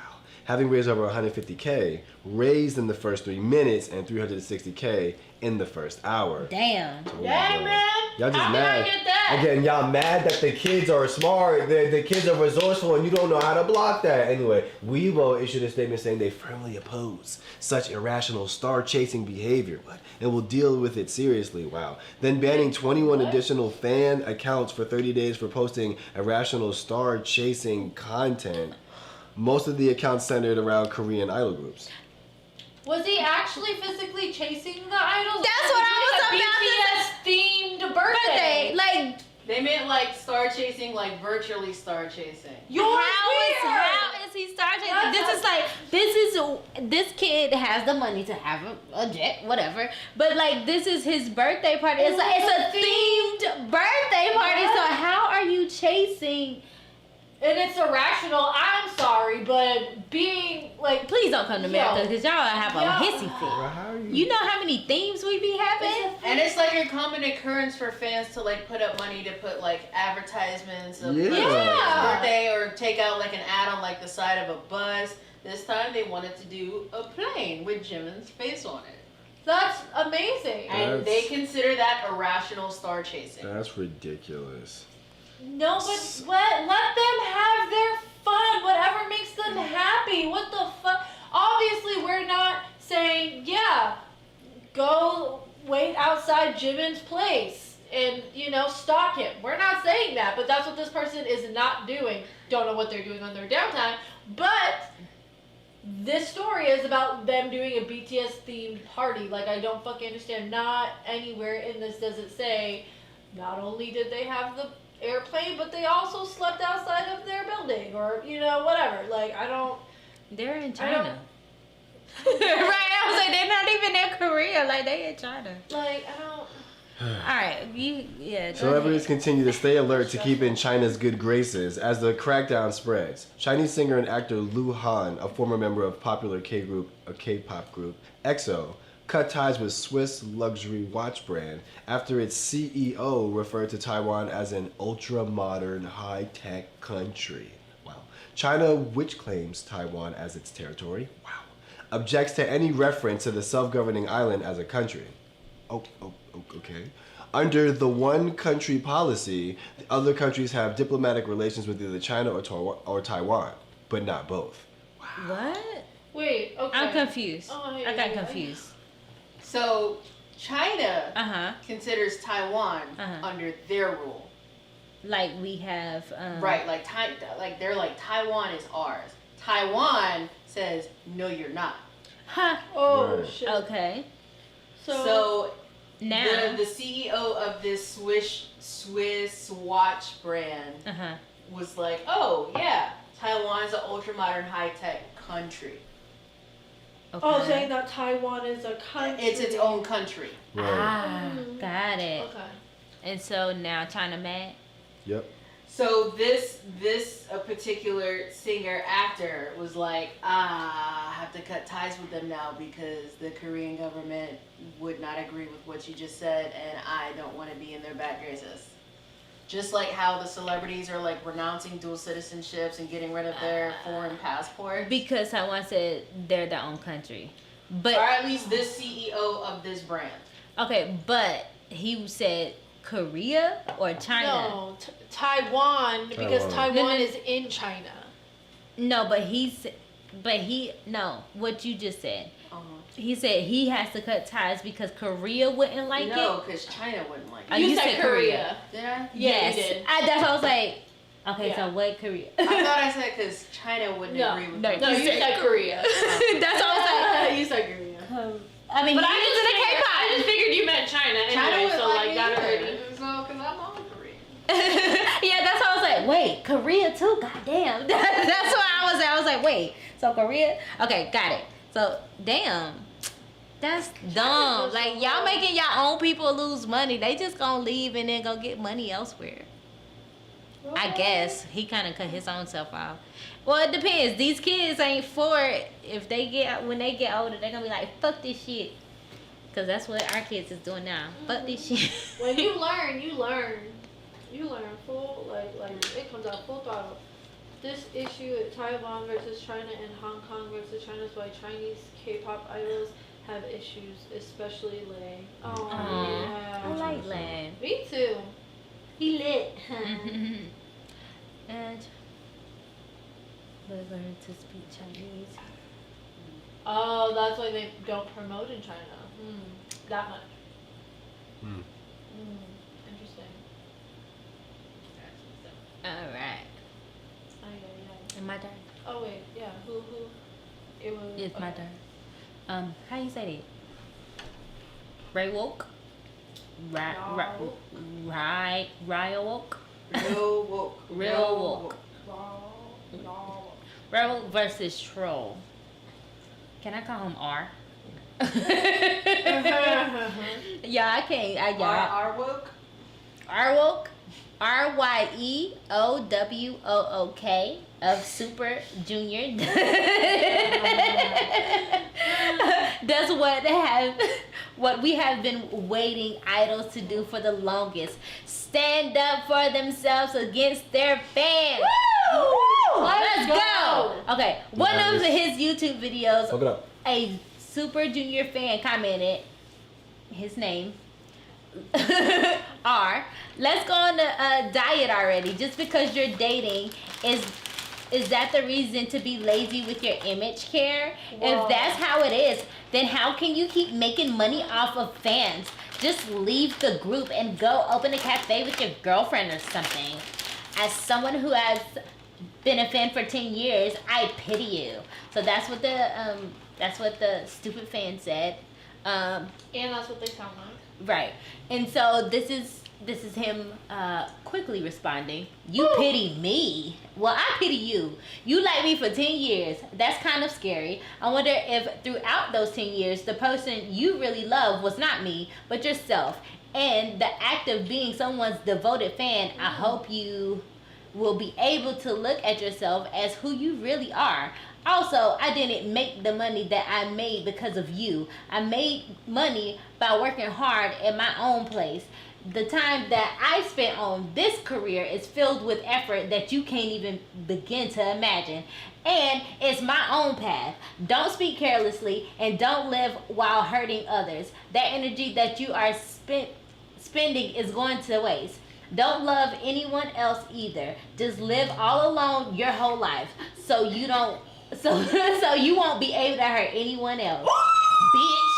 Having raised over 150K, raised in the first 3 minutes and 360K in the first hour. Damn. Oh, Dang, bro. man. Y'all just How did I mad. get that? Again, y'all mad that the kids are smart, the kids are resourceful, and you don't know how to block that. Anyway, Weibo issued a statement saying they firmly oppose such irrational star-chasing behavior, and will deal with it seriously. Wow. Then banning 21 additional fan accounts for 30 days for posting irrational star-chasing content. Most of the accounts centered around Korean idol groups. Was he actually physically chasing the idols? That's what I was about to BTS themed birthday. Like, They meant like star chasing, like virtually star chasing. You're weird. how is he starting? That's This is this kid has the money to have a jet, whatever. But like, this is his birthday party. It's a themed birthday party. So how are you chasing? And it's irrational. I'm sorry, but being like, please don't come to America because y'all have a hissy fit. Well, how are You know how many themes we be having? And it's like a common occurrence for fans to like put up money to put like advertisements of like, his birthday or take out like an ad on like the side of a bus. This time they wanted to do a plane with Jimin's face on it. That's amazing. And they consider that irrational star chasing. That's ridiculous. No, but let them have their fun. Whatever makes them happy. What the fuck? Obviously, we're not saying, yeah, go wait outside Jimin's place and, you know, stalk him. We're not saying that, but that's what this person is not doing. Don't know what they're doing on their downtime, but this story is about them doing a BTS-themed party. Like, I don't fucking understand. Not anywhere in this does it say, not only did they have the airplane, but they also slept outside of their building, or you know, whatever. Like, I don't. They're in China. Right? I was like, they're not even in Korea. Like, they in China. Like, I don't. All right, Celebrities continue to stay alert to keep in China's good graces as the crackdown spreads. Chinese singer and actor Lu Han, a former member of popular K-pop group EXO, cut ties with Swiss luxury watch brand after its CEO referred to Taiwan as an ultra-modern, high-tech country. Wow. China, which claims Taiwan as its territory, objects to any reference to the self-governing island as a country. Okay. Under the one-country policy, the other countries have diplomatic relations with either China or Taiwan, but not both. What? Wait, okay. I'm confused. Oh, I got confused. So China considers Taiwan under their rule. Like we have right, like they're like Taiwan is ours. Taiwan says no, you're not. Huh. Oh shit. Okay. So now the CEO of this Swiss watch brand was like, oh yeah, Taiwan's an ultra modern high tech country. Okay. Oh, saying that Taiwan is a country. It's its own country. Right. Got it. Okay. And so now China mad? Yep. So this a particular singer actor was like, I have to cut ties with them now because the Korean government would not agree with what you just said, and I don't want to be in their bad graces. Just like how the celebrities are like renouncing dual citizenships and getting rid of their foreign passports. Because Taiwan said they're their own country. But or at least this CEO of this brand. Okay, but he said Korea or China? No, Taiwan, because Taiwan is in China. No, what you just said. He said he has to cut ties because Korea wouldn't like it. No, because China wouldn't like it. You said Korea. Did I? Yeah, you did. That's what I was like. Okay, so what Korea? I thought I said because China wouldn't agree with it. No, you said Korea. That's what I was like. You said Korea. I mean, but I just figured you meant China anyway, China so like that already. So, because I'm all Korean. Yeah, that's why I was like, wait, Korea too? Goddamn. That's why I was like, wait, so Korea? Okay, got it. So, damn. That's dumb. Like, y'all making y'all own people lose money. They just gonna leave and then go get money elsewhere. I guess. He kind of cut his own self off. Well, it depends. These kids ain't for it. When they get older, they're gonna be like, fuck this shit. Because that's what our kids is doing now. Fuck this shit. When you learn. You learn full, like it comes out full throttle. This issue at Taiwan versus China and Hong Kong versus China is why Chinese K-pop idols have issues, especially Lay. Oh, yeah. I like Lay. Me too. He lit. And we learn to speak Chinese. Oh, that's why they don't promote in China. That much. Interesting. All right. My turn. Oh wait, yeah. Who? It was. It's my turn. How you say that? RYEOWOOK. RYEOWOOK. RYEOWOOK versus Troll. Can I call him R? Yeah, I can't. RYEOWOOK. RYEOWOOK. RYEOWOOK of Super Junior. Does what we have been waiting idols to do for the longest. Stand up for themselves against their fans. Woo! Let's go. Okay, one of his YouTube videos, Open up. a Super Junior fan commented his name R. Let's go on a diet already. Just because you're dating, is that the reason to be lazy with your image care? Whoa. If that's how it is, then how can you keep making money off of fans? Just leave the group and go open a cafe with your girlfriend or something. As someone who has been a fan for 10 years, I pity you. So that's what the stupid fan said. And that's what they sound like. Right. And so this is him quickly responding. You pity me. Well, I pity you. You liked me for 10 years. That's kind of scary. I wonder if throughout those 10 years, the person you really loved was not me, but yourself. And the act of being someone's devoted fan, I hope you will be able to look at yourself as who you really are. Also, I didn't make the money that I made because of you. I made money by working hard at my own place. The time that I spent on this career is filled with effort that you can't even begin to imagine. And it's my own path. Don't speak carelessly and don't live while hurting others. That energy that you are spending is going to waste. Don't love anyone else either. Just live all alone your whole life so you don't so you won't be able to hurt anyone else. Bitch.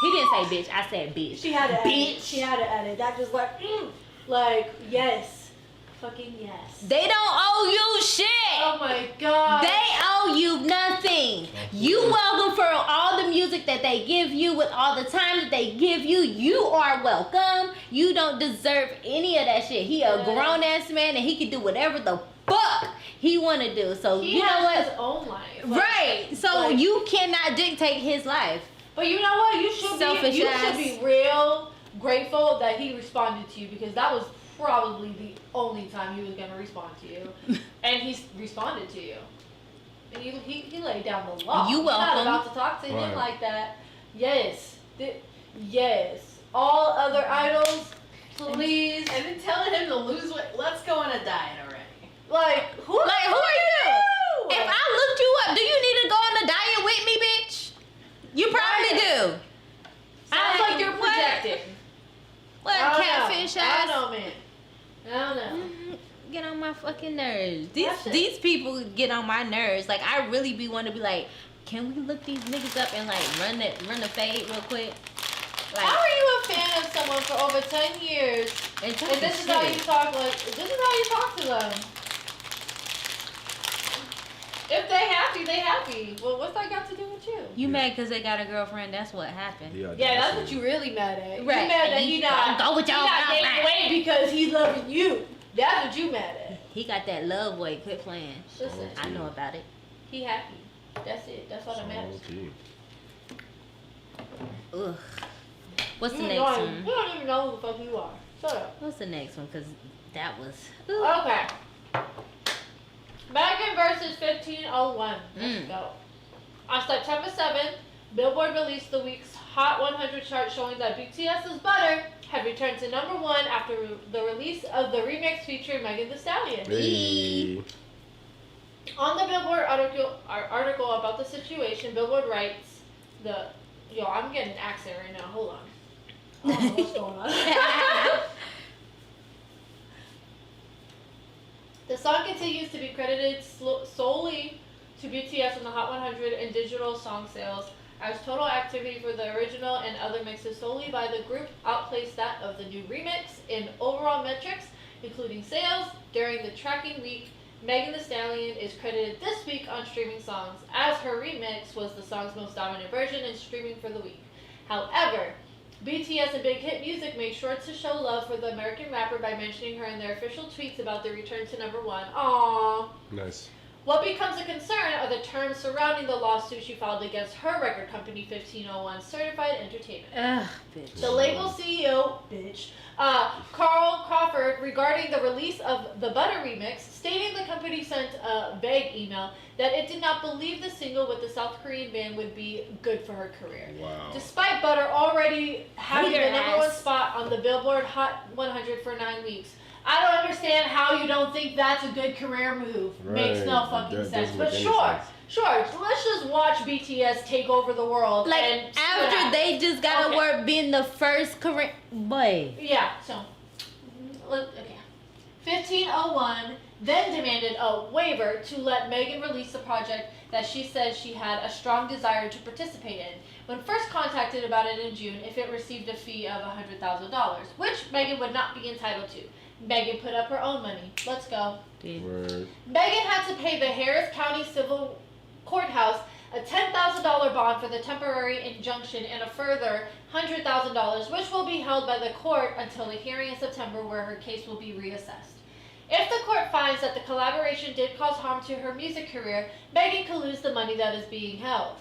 He didn't say bitch. I said bitch. She had to bitch. edit. She had to edit. That just yes. Fucking yes. They don't owe you shit. Oh my god. They owe you nothing. You welcome for all the music that they give you, with all the time that they give you. You are welcome. You don't deserve any of that shit. He a grown ass man and he can do whatever the fuck he want to do. So he you know has what? his own life. Right. So you cannot dictate his life. But you know what? You should be real grateful that he responded to you, because that was probably the only time he was gonna respond to you, and he responded to you. And he laid down the law. You welcome. You're not about to talk to him like that. Yes. Yes. All other idols, please. And then telling him to lose weight. Let's go on a diet already. Who are you? If I looked you up, do you need to go on a diet with me, bitch? You probably do. Sounds like you're projecting. What catfish ass? I don't know, man. I don't know. Get on my fucking nerves. These people get on my nerves. Like, I really want to be like, can we look these niggas up and like run the fade real quick? Like, how are you a fan of someone for over 10 years and this is how you talk? This is how you talk to them. If they happy, they happy. Well, what's that got to do with you? You mad because they got a girlfriend? That's what happened. Yeah, that's what you really mad at. Right. You mad that he not getting away because he's loving you. That's what you mad at. He got that love weight. Quit playing. Listen, I know about it. He happy. That's it. That's all that matters. Ugh. What's the next one? one? You don't even know who the fuck you are. Shut up. What's the next one? Because that was... Okay. Megan versus 1501. Let's go. On September 7th, Billboard released the week's Hot 100 chart, showing that BTS's Butter had returned to #1 after the release of the remix featuring Megan Thee Stallion. Hey. On the Billboard article about the situation, Billboard writes, I'm getting an accent right now. Hold on. I don't know what's going on. The song continues to be credited solely to BTS in the Hot 100 and digital song sales, as total activity for the original and other mixes solely by the group outplaced that of the new remix in overall metrics, including sales. During the tracking week, Megan Thee Stallion is credited this week on streaming songs, as her remix was the song's most dominant version in streaming for the week. However, BTS and Big Hit Music made sure to show love for the American rapper by mentioning her in their official tweets about the return to #1. Aww. Nice. What becomes a concern are the terms surrounding the lawsuit she filed against her record company, 1501 Certified Entertainment. Ugh, bitch. The label CEO, Carl Crawford, regarding the release of the Butter remix, stating the company sent a vague email that it did not believe the single with the South Korean band would be good for her career. Wow. Despite Butter already having the Your number one ass. spot on the Billboard Hot 100 for 9 weeks. I don't understand how you don't think that's a good career move. Makes no Right. fucking That sense. doesn't But make any sure, sense. sure. Let's just watch BTS take over the world. Like, and see what after happens. they just got Okay. to work being the first Korean boy. Yeah, so, okay. 1501 then demanded a waiver to let Megan release the project that she says she had a strong desire to participate in. When first contacted about it in June, if it received a fee of $100,000, which Megan would not be entitled to. Megan put up her own money. Let's go. Word. Megan had to pay the Harris County Civil Courthouse a $10,000 bond for the temporary injunction and a further $100,000, which will be held by the court until a hearing in September where her case will be reassessed. If the court finds that the collaboration did cause harm to her music career, Megan could lose the money that is being held.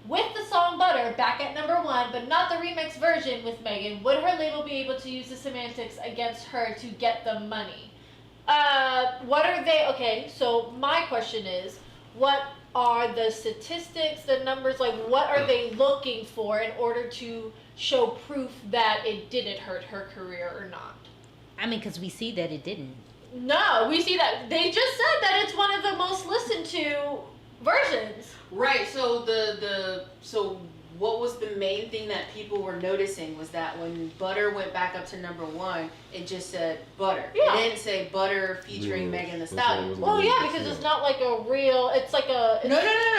With the song Butter back at number 1, but not the remix version with Megan, would her label be able to use the semantics against her to get the money? What are they? Okay, so my question is, what are the statistics, the numbers, like what are they looking for in order to show proof that it didn't hurt her career or not? I mean, because we see that it didn't. No, we see that they just said that it's one of the most listened to versions. Right. So so what was the main thing that people were noticing was that when Butter went back up to number 1, it just said Butter. Yeah. It didn't say Butter featuring Yeah. Megan Thee That's why it Stallion. wasn't Well, yeah, really- because it's not like a real. It's like a. No.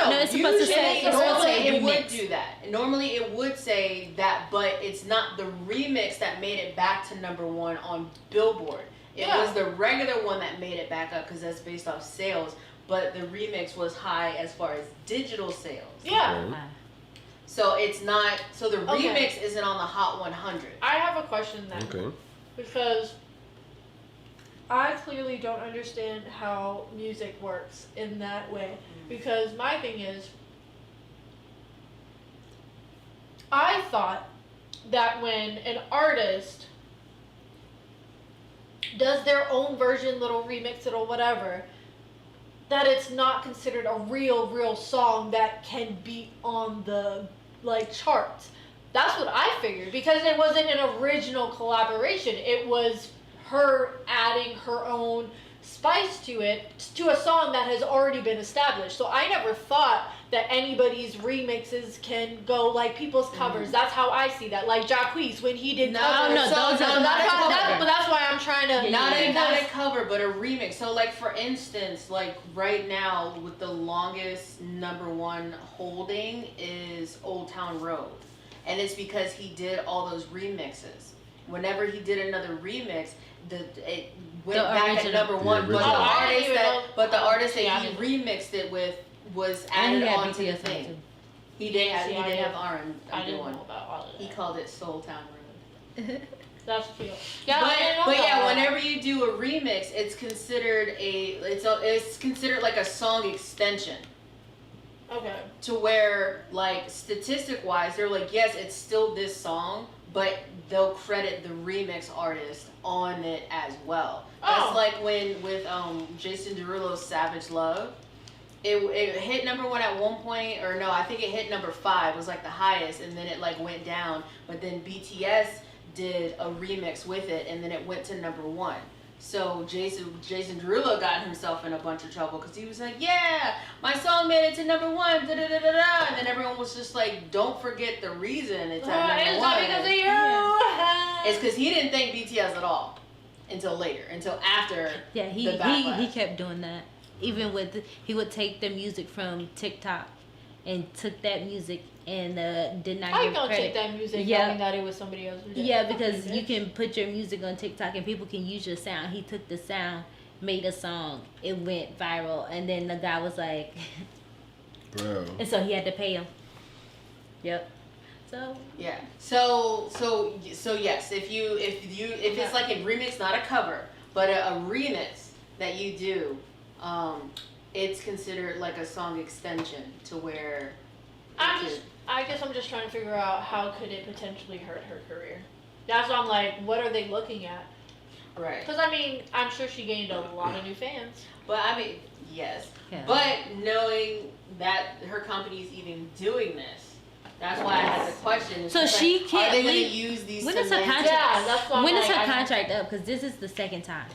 No, it's supposed to say- Usually, it's supposed to say normally it would remix. do that. Normally it would say that, but it's not the remix that made it back to number 1 on Billboard. It Yeah. was the regular one that made it back up because that's based off sales. But the remix was high as far as digital sales. Yeah. Okay. So it's not. So the Okay. remix isn't on the Hot 100. I have a question then. Okay. Because I clearly don't understand how music works in that way. Because my thing is, I thought that when an artist does their own version, little remix, little whatever, that it's not considered a real song that can be on the like charts. That's what I figured, because it wasn't an original collaboration. It was her adding her own spice to it, to a song that has already been established. So I never thought that anybody's remixes can go like people's covers. That's how I see that. Like Jacquees, when he did covers. no, those So are that's not how, cover. but that's why I'm trying to. Not a that's- cover, but a remix. So, like for instance, like right now, with the longest number 1 holding is Old Town Road, and it's because he did all those remixes. Whenever he did another remix, it went The back at original. number 1. The But the original. Oh, I didn't artist even that, know- but the artist Yeah, I that he didn't- remixed it with was And added he had on to the BTS on it thing. too. He did have, See, he I did didn't- have R&B I didn't one. know about all of He that. called it Soul Town Road. That's cute. Yeah, I didn't know But yeah, that. whenever you do a remix, it's considered it's considered like a song extension. Okay. To where, like, statistic wise, they're like, yes, it's still this song, but they'll credit the remix artist on it as well. That's Oh. like when with Jason Derulo's Savage Love. It hit number 1 at one point, or no, I think it hit number 5 was like the highest, and then it like went down. But then BTS did a remix with it, and then it went to number 1. So Jason Derulo got himself in a bunch of trouble because he was like, yeah, my song made it to number 1, da da da da da, and then everyone was just like, don't forget the reason it's at number It's 1. not because of you. It's because he didn't thank BTS at all until later, until after Yeah, the he backlash. kept doing that. Even with he would take the music from TikTok and took that music and did not I give don't credit. take that music Yeah. knowing that it was somebody else's. Yeah, because you can put your music on TikTok and people can use your sound. He took the sound, made a song, it went viral, and then the guy was like, Bro. and so he had to pay him. Yep. So Yeah. So yes, if it's like a remix, not a cover, but a remix that you do, it's considered like a song extension to where. I guess I'm just trying to figure out how could it potentially hurt her career. That's why I'm like, what are they looking at? Right. Because I mean, I'm sure she gained a lot of new fans. But I mean, yes. Yeah. But knowing that her company's even doing this, that's why I had the question. So she like, can't are they going to leave- use these? When is her cement- contract? Yeah, that's why I'm When is like, her I don't- contract up? Because this is the second time.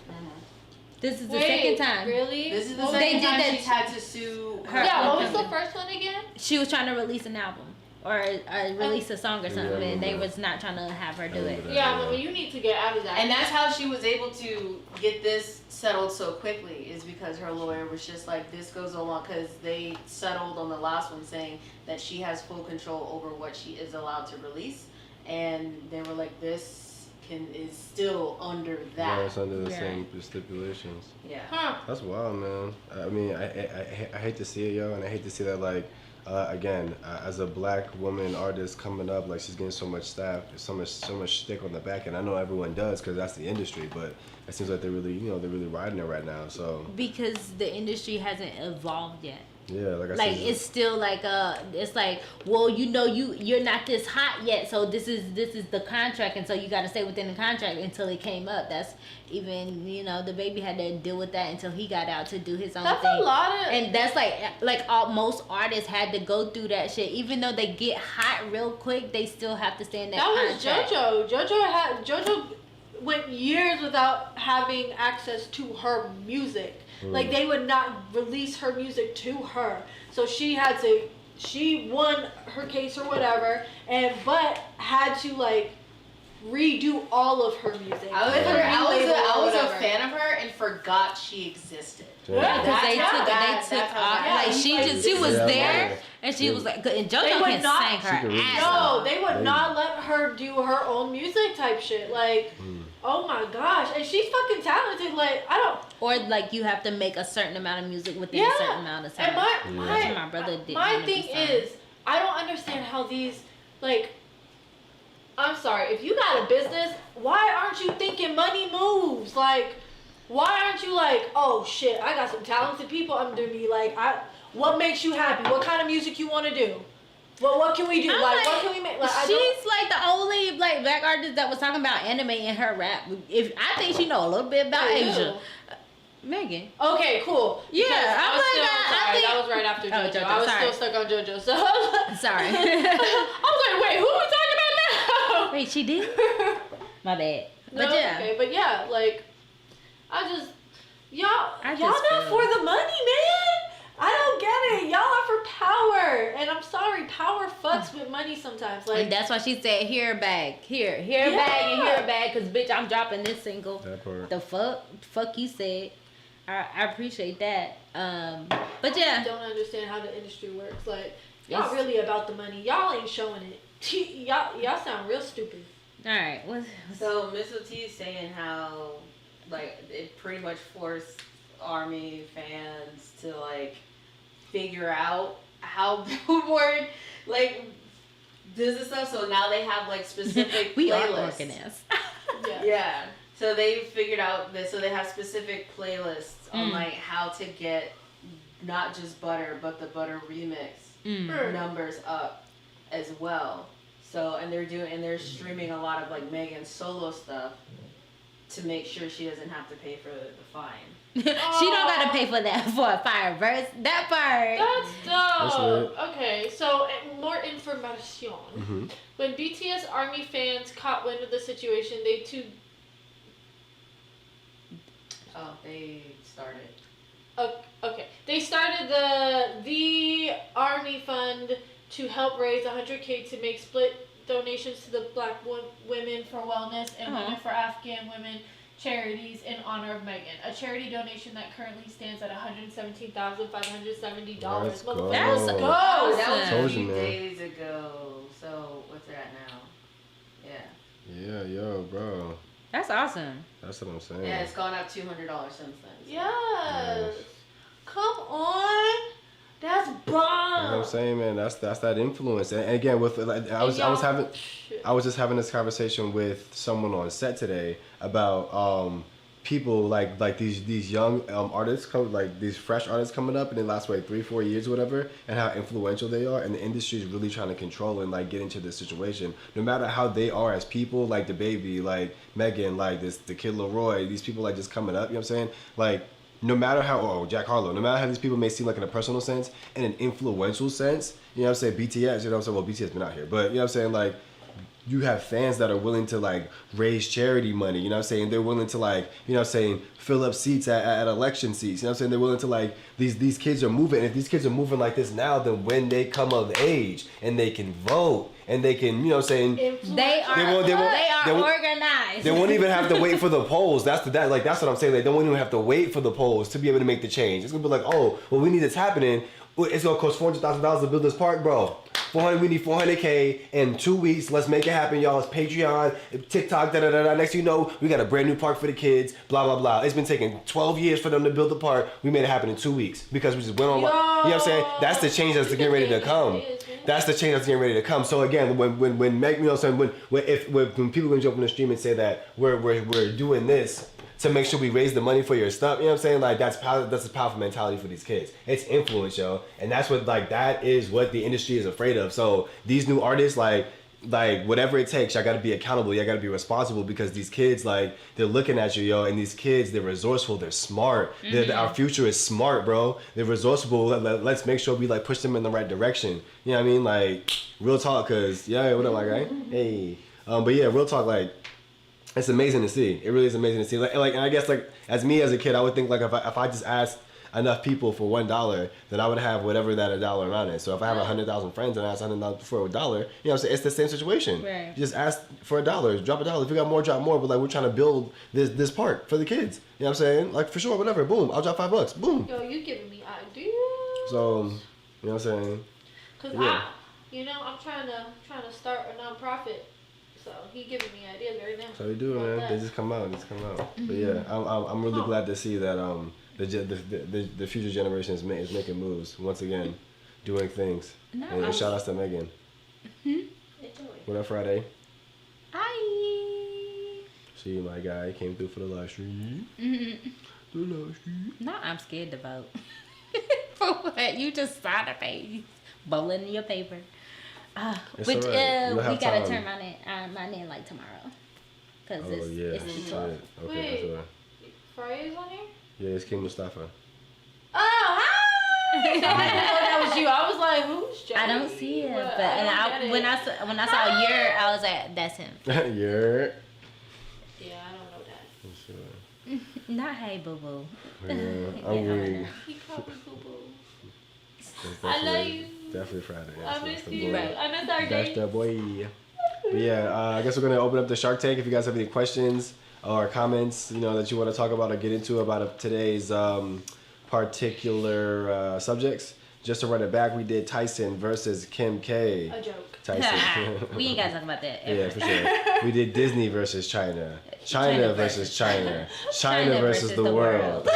This is the Wait, second time. Really? This is the Well, second they did time that- she's had to sue Her- Yeah, what was Okay. the first one again? She was trying to release an album or release a song or something, I and they remember. was not trying to have her do it. remember that. Yeah, well, you need to get out of that. And that's how she was able to get this settled so quickly, is because her lawyer was just like, this goes along, because they settled on the last one saying that she has full control over what she is allowed to release, and they were like, this is still under Yeah, that. it's under the Yeah. same stipulations. Yeah. Huh. That's wild, man. I mean, I hate to see it, yo, and I hate to see that, like, again, as a black woman artist coming up, like, she's getting so much staff, so much shtick on the back end. I know everyone does because that's the industry, but it seems like they're really riding it right now. So Because the industry hasn't evolved yet. yeah, like I Like said, it's still like it's like, well, you're not this hot yet, so this is the contract, and so you got to stay within the contract until it came up. That's even the baby had to deal with that until he got out to do his own That's thing. a lot of. And that's most artists had to go through that shit. Even though they get hot real quick, they still have to stay in that contract. Was JoJo. JoJo went years without having access to her music. Like they would not release her music to her. So she won her case or whatever, but had to like redo all of her music. I was a fan of her and forgot she existed. Yeah, Because they That's how took that- off. that's how that- Like she Yeah, was yeah, there, yeah. and she was like, and They JoJo would can not- sang She her can really ass sing. off. No, they would not let her do her own music type shit. Like, oh my gosh, and she's fucking talented. Like, I don't. Or like you have to make a certain amount of music within a certain amount of time. And That's what my brother did. My one of thing his songs. is, I don't understand how these, like, I'm sorry, if you got a business, why aren't you thinking money moves? Like, why aren't you like, oh shit, I got some talented people under me. Like, what makes you happy? What kind of music you want to do? What can we do? I'm Like, what can we make? Like, she's like the only like black artist that was talking about anime in her rap. I think she know a little bit about Asia. Megan. Okay, cool. Yeah, Because I'm was like, still, I sorry, think- that was right after Oh, JoJo. JoJo, I was sorry. still stuck on JoJo. So Sorry. I was like, wait, who are we talking about now? Wait, she did? My bad. But No, yeah. okay, but yeah, like, y'all I just not feel- for the money, man. I don't get it. Y'all are for power, and I'm sorry, power fucks with money sometimes. Like, And that's why she said, here a bag. Here a bag and here a bag. Because, bitch, I'm dropping this single. that part. The fuck you said. I appreciate that. But I yeah. don't understand how the industry works. Like, y'all It's- really about the money. Y'all ain't showing it. y'all sound real stupid. All right. So Miss T is saying how like it pretty much forced Army fans to like figure out how Billboard like does this stuff. So now they have like specific we are playlists. organized. Yeah. Yeah. So they figured out that so they have specific playlists on like how to get not just Butter but the Butter remix numbers up as well. So and they're streaming a lot of like Megan's solo stuff to make sure she doesn't have to pay for the fine. She don't gotta pay for that for a fire verse. That part. That's dope. lit. Okay, so more information. When BTS Army fans caught wind of the situation, they too. Oh, they started. Okay, they started the Army Fund to help raise 100K to make split donations to the Black Women for Wellness and Women for Afghan Women charities in honor of Megan. A charity donation that currently stands at $117,570. Let's go. That's Let's go. Oh, that was Told a you, few man. days ago. So what's that now? Yeah. Yeah, yo, bro. That's awesome. That's what I'm saying. Yeah, it's gone up $200 since then. Yes. Come on. That's bomb. You know what I'm saying, man? That's that influence. And again, with like, I was just having this conversation with someone on set today about people like these young artists come, like these fresh artists coming up, and they last like 3-4 years or whatever, and how influential they are, and the industry is really trying to control and like get into this situation. No matter how they are as people, like the baby, like Megan, like the kid Leroy, these people like just coming up. You know what I'm saying? Like no matter how Jack Harlow, no matter how these people may seem like in a personal sense, in an influential sense, you know what I'm saying? BTS, you know what I'm saying? Well, BTS been out here, but you know what I'm saying? Like, you have fans that are willing to like raise charity money, you know what I'm saying? They're willing to like, you know what I'm saying, fill up seats at election seats, you know what I'm saying? They're willing to like, these kids are moving, and if these kids are moving like this now, then when they come of age and they can vote and they can, you know what I'm saying? They are organized. They won't even have to wait for the polls. That's what I'm saying. Like, they won't even have to wait for the polls to be able to make the change. It's gonna be like, oh, well, we need this happening. It's gonna cost $400,000 to build this park, bro. We need $400K in 2 weeks. Let's make it happen, y'all. It's Patreon, TikTok, da-da-da-da. Next thing you know, we got a brand new park for the kids, blah, blah, blah. It's been taking 12 years for them to build the park. We made it happen in 2 weeks because we just went on. You know what I'm saying? That's the change that's getting ready to come. That's the change that's getting ready to come. So again, when Meg, you know what I'm saying? When people can jump on the stream and say that we're doing this to make sure we raise the money for your stuff, you know what I'm saying? Like, that's a powerful mentality for these kids. It's influence, yo. And that's what, like, that is what the industry is afraid of. So these new artists, like whatever it takes, y'all gotta be accountable, y'all gotta be responsible, because these kids, like, they're looking at you, yo, and these kids, they're resourceful, they're smart. Our future is smart, bro. They're resourceful. Let's make sure we, like, push them in the right direction. You know what I mean? Like, real talk, cause, yeah, what up, my guy? Hey. But yeah, real talk, like, it's amazing to see. It really is amazing to see. Like, and I guess, like, as me as a kid, I would think, like, if I just asked enough people for $1, then I would have whatever that a dollar amount is. So if I have 100,000 friends and I ask $100 for $1, you know what I'm saying? It's the same situation. Right. You just ask for $1, drop $1. If you got more, drop more. But, like, we're trying to build this park for the kids. You know what I'm saying? Like, for sure, whatever. Boom. I'll drop $5. Boom. Yo, you giving me ideas. So, you know what I'm saying? Cause yeah. I'm trying to start a nonprofit. So he giving me ideas right now. So you do, man. They just come out. But yeah, I'm really glad to see that the future generation is making moves once again, doing things. No, and shout outs to Megan. What up, Friday? Hi. See, my guy came through for the live stream. No, I'm scared to vote. For what? You just saw the face, bowling in your paper. Which right. We gotta turn mine in like tomorrow, cause it's the 12th. Okay, wait, that's Friday's on here? Yeah, it's King Mustafa. Oh, hi! I didn't know that was you. I was like, who's Joey? I don't see it, when I saw Yer, I was like, that's him. Yer. Yeah, I don't know that. Sure. Not hey boo boo. Yeah, I'm weak. He called me boo boo. I love you. Definitely Friday. I miss you. I miss our That's day. the boy. But yeah, I guess we're gonna open up the Shark Tank. If you guys have any questions or comments, you know, that you want to talk about or get into about today's particular subjects. Just to run it back, we did Tyson versus Kim K. A joke. Tyson. We ain't gotta talk about that ever. Yeah, for sure. We did Disney versus China. China versus China. China versus the world.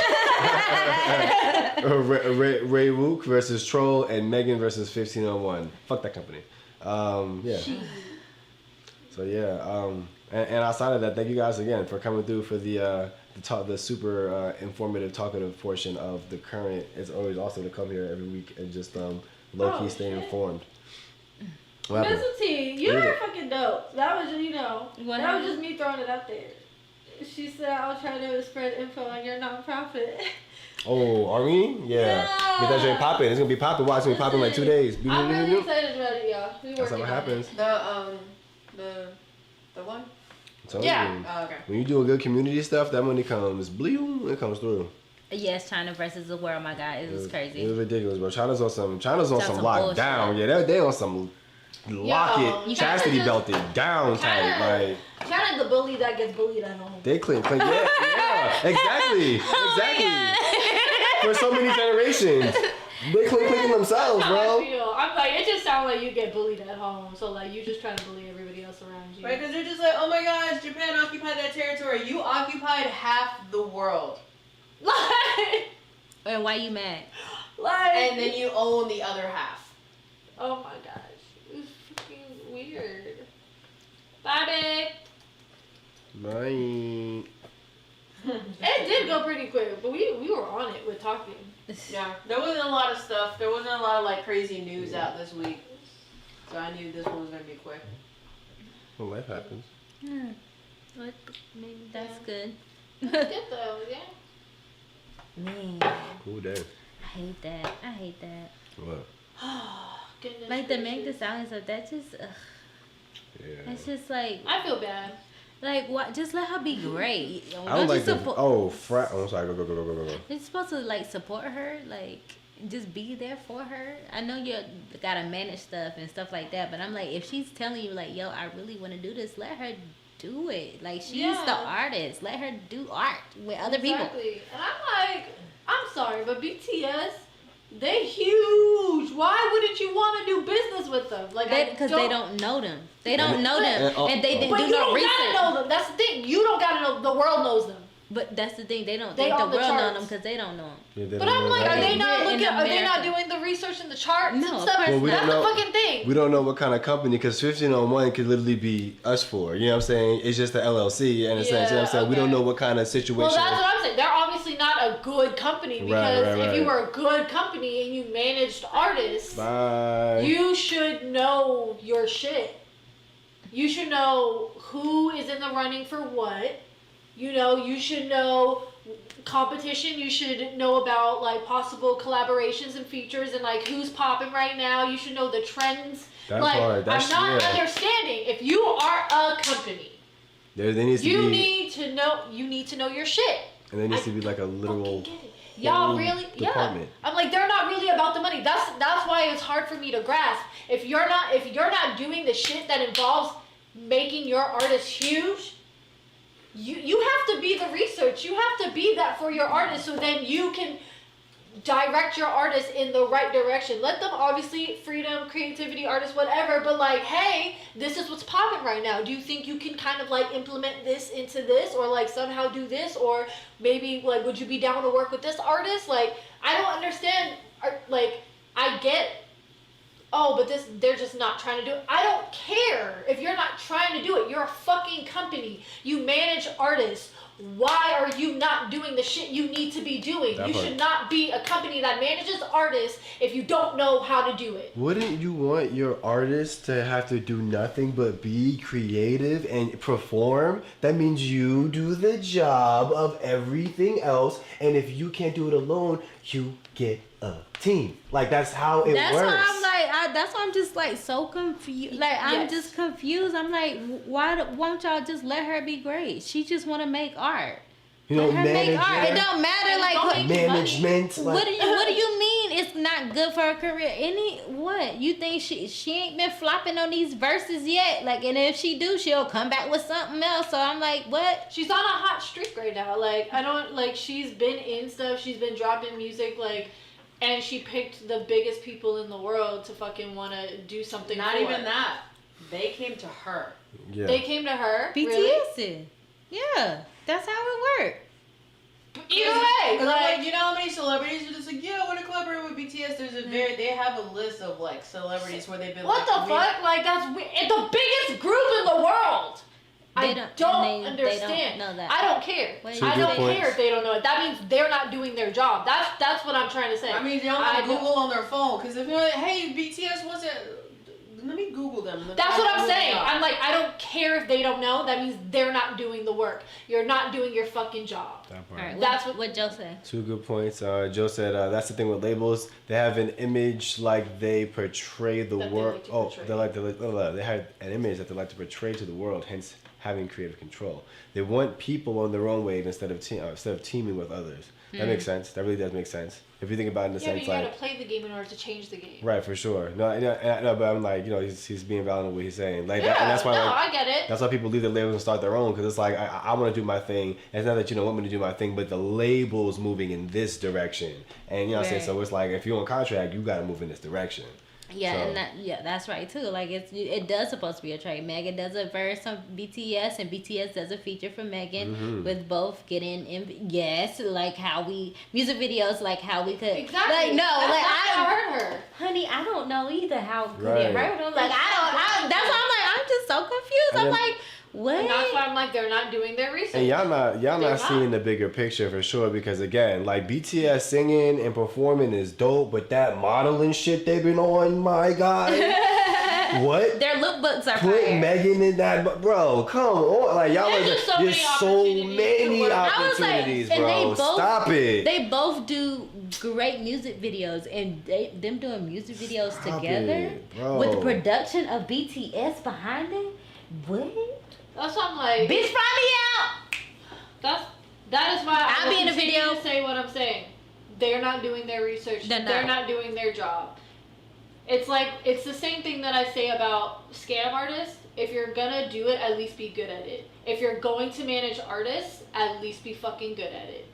RYEOWOOK versus Troll, and Megan versus 1501. Fuck that company. Yeah. So yeah. And outside of that, thank you guys again for coming through for the super informative, talkative portion of the current. It's always awesome to come here every week and just low key stay informed. Missy T, you're fucking dope. That was that was just me throwing it out there. She said I was trying to spread info on your nonprofit. Oh, are we? Yeah. Get that shit popping. It's gonna be popping. Watch, it's gonna be popping in like 2 days. I'm really excited about it, y'all. That's how it happens. The one? Yeah. Oh, okay. When you do a good community stuff, that money comes, it comes through. Yes, China versus the world, my God. It was crazy. It was ridiculous, bro. China's on some lockdown. Bullshit. Yeah, they on some lock it, chastity belted down tight. Like, China's the bully that gets bullied at home. they clean. Yeah, exactly. For so many generations. They clean themselves, bro. I'm like, it just sounds like you get bullied at home. So, like, you just trying to bully everybody else around you. Right, because they're just like, oh my gosh, Japan occupied that territory. You occupied half the world. And why you mad? And then you own the other half. Oh my gosh. It's freaking weird. Bye, babe. Bye. It did go pretty quick, but we were on it with talking. Yeah, there wasn't a lot of stuff. There wasn't a lot of like crazy news out this week, so I knew this one was gonna be quick. Well, life happens. What? Maybe that's good. Good though, yeah. Man, Cool day. I hate that. I hate that. What? Goodness Like the gracious. Meg Thee Stallion stuff. That just. Yeah. It's just like. I feel bad. Like what? Just let her be great. I don't like the. support. Oh, I'm sorry. Go. You're supposed to like support her, like just be there for her. I know you gotta manage stuff and stuff like that, but I'm like, if she's telling you like, yo, I really want to do this, let her do it. Like she's the artist. Let her do art with other people. Exactly. And I'm like, I'm sorry, but BTS, they huge. Why wouldn't you want to do business with them? Like, Because they don't know them. They don't know them, and they didn't But do you no don't research. gotta know them. That's the thing. You don't gotta know. The world knows them. But that's the thing. They don't They think the on the world know charts. them because they don't know them. Yeah, But I'm like, are they not We're in looking? Are they not America. doing the research in the charts No, and of stuff? course Well, we That's don't the know. fucking thing. We don't know what kind of company, because 1501 could literally be us four. You know what I'm saying? It's just the LLC in a sense. You know what I'm saying? We don't okay. know what kind of situation. Well, that's what I'm saying. They're obviously not a good company because Right. if you were a good company and you managed artists, Bye. you should know your shit. You should know who is in the running for what. You know, you should know competition. You should know about like possible collaborations and features and like who's popping right now. You should know the trends. That like part, that's- I'm not yeah. understanding. If you are a company, There needs to you be, need to know your shit. and there needs to be like a literal. Fucking get it. Y'all whole really, department. yeah. I'm like, they're not really about the money. That's why it's hard for me to grasp. If you're not doing the shit that involves making your artist huge, you have to be the research. You have to be that for your artist, so then you can direct your artist in the right direction. Let them, obviously, freedom, creativity, artists, whatever, but like, hey, this is what's popping right now. Do you think you can kind of like implement this into this, or like somehow do this, or maybe like, would you be down to work with this artist? Like, I don't understand. Like, I get, oh, but they're just not trying to do it. I don't care if you're not trying to do it. You're a fucking company. You manage artists. Why are you not doing the shit you need to be doing? That You part. should not be a company that manages artists if you don't know how to do it. Wouldn't you want your artist to have to do nothing but be creative and perform? That means you do the job of everything else, and if you can't do it alone, you get a team. Like, that's how it That's works. why I'm like, that's why I'm just like so confused. Like I'm Yes. just confused. I'm like, why won't y'all just let her be great? She just want to make art. You know, Let her make art. It manager, don't matter. And Like don't what, make management. what do you mean it's not good for her career? What you think she ain't been flopping on these verses yet? Like, and if she do, she'll come back with something else. So I'm like, what? She's on a hot streak right now. Like, I don't, like, she's been in stuff. She's been dropping music, like, and she picked the biggest people in the world to fucking want to do something Not for. even that. They came to her. Yeah. They came to her. BTS Really? did. Yeah, that's how it worked. Either way, Cause like, you know how many celebrities are just like, yeah, I want to collaborate with BTS. There's a they have a list of like celebrities where they've been what like, the fuck? Like, it's the biggest group in the world. They I don't- don't they understand. don't know that. I don't care. What Two I good don't points. care if they don't know it. That means they're not doing their job. That's what I'm trying to say. I mean, they don't I have don't- Google on their phone. Because if you're like, hey, BTS wasn't. Let me Google them. That's what I'm saying. Yeah. I'm like, I don't care if they don't know. That means they're not doing the work. You're not doing your fucking job. That part. All right, That's what Joe said. Two good points. Joe said that's the thing with labels. They have an image like they portray the That they world. like to Oh, portray. they have an image that they like to portray to the world. Hence, having creative control. They want people on their own wave instead of teaming with others. That makes sense. That really does make sense. If you think about it in the Yeah, but sense you like. gotta play the game in order to change the game. Right, for sure. No, but I'm like, he's being valid in what he's saying. Like, that, and that's why, no, like, I get it. that's why people leave their labels and start their own, because it's like, I want to do my thing. It's not that you don't want me to do my thing, but the label's moving in this direction. And, you know what I'm saying? So it's like, if you're on contract, you got to move in this direction. Yeah, So- and that's right too. Like it does supposed to be a trade. Megan does a verse on BTS, and BTS does a feature for Megan Mm-hmm. with both getting like how we music videos, like how we could Exactly. like no, That's like not how I I heard her. honey, I don't know either how could Right. it hurt them. Like I don't. That's why I'm like I'm just so confused. And I'm then- like, What? And that's why I'm like, they're not doing their research. And y'all They're not not. seeing the bigger picture for sure, because again, like BTS singing and performing is dope, but that modeling shit they've been on, my God. What? Their lookbooks are Put fire. Megan in that, bro. Come on, like y'all. There's just so There's many so opportunities many to work. I was like, opportunities, and bro. they both, Stop it. They both do great music videos, and them doing music videos Stop together it, bro. with the production of BTS behind it. What? That's why I'm like, Bitch, fly me out. that is why I'll be in a video. to say what I'm saying. They're not doing their research. They're not doing their job. It's like, it's the same thing that I say about scam artists. If you're gonna do it, at least be good at it. If you're going to manage artists, at least be fucking good at it.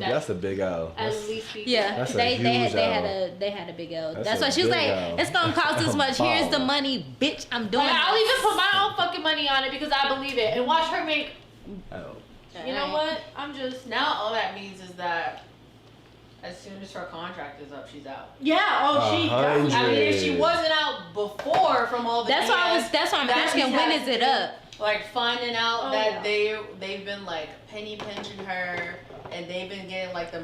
That's a big L. At That's, least be Yeah, good. That's a they huge had a big L. That's That's a why she was big like, L. it's gonna cost this much. Here's the Bomb. money, bitch. I'm doing. Like, I'll this. even put my own fucking money on it because I believe it. And watch her make, oh. you know what? I'm just, Now all that means is that as soon as her contract is up, she's out. yeah, she 100. I mean, if she wasn't out before from all the That's why BS, That's why I'm that asking. she's When had is it to, up? Like finding out Oh, that yeah. they've been like penny pinching her, and they've been getting like the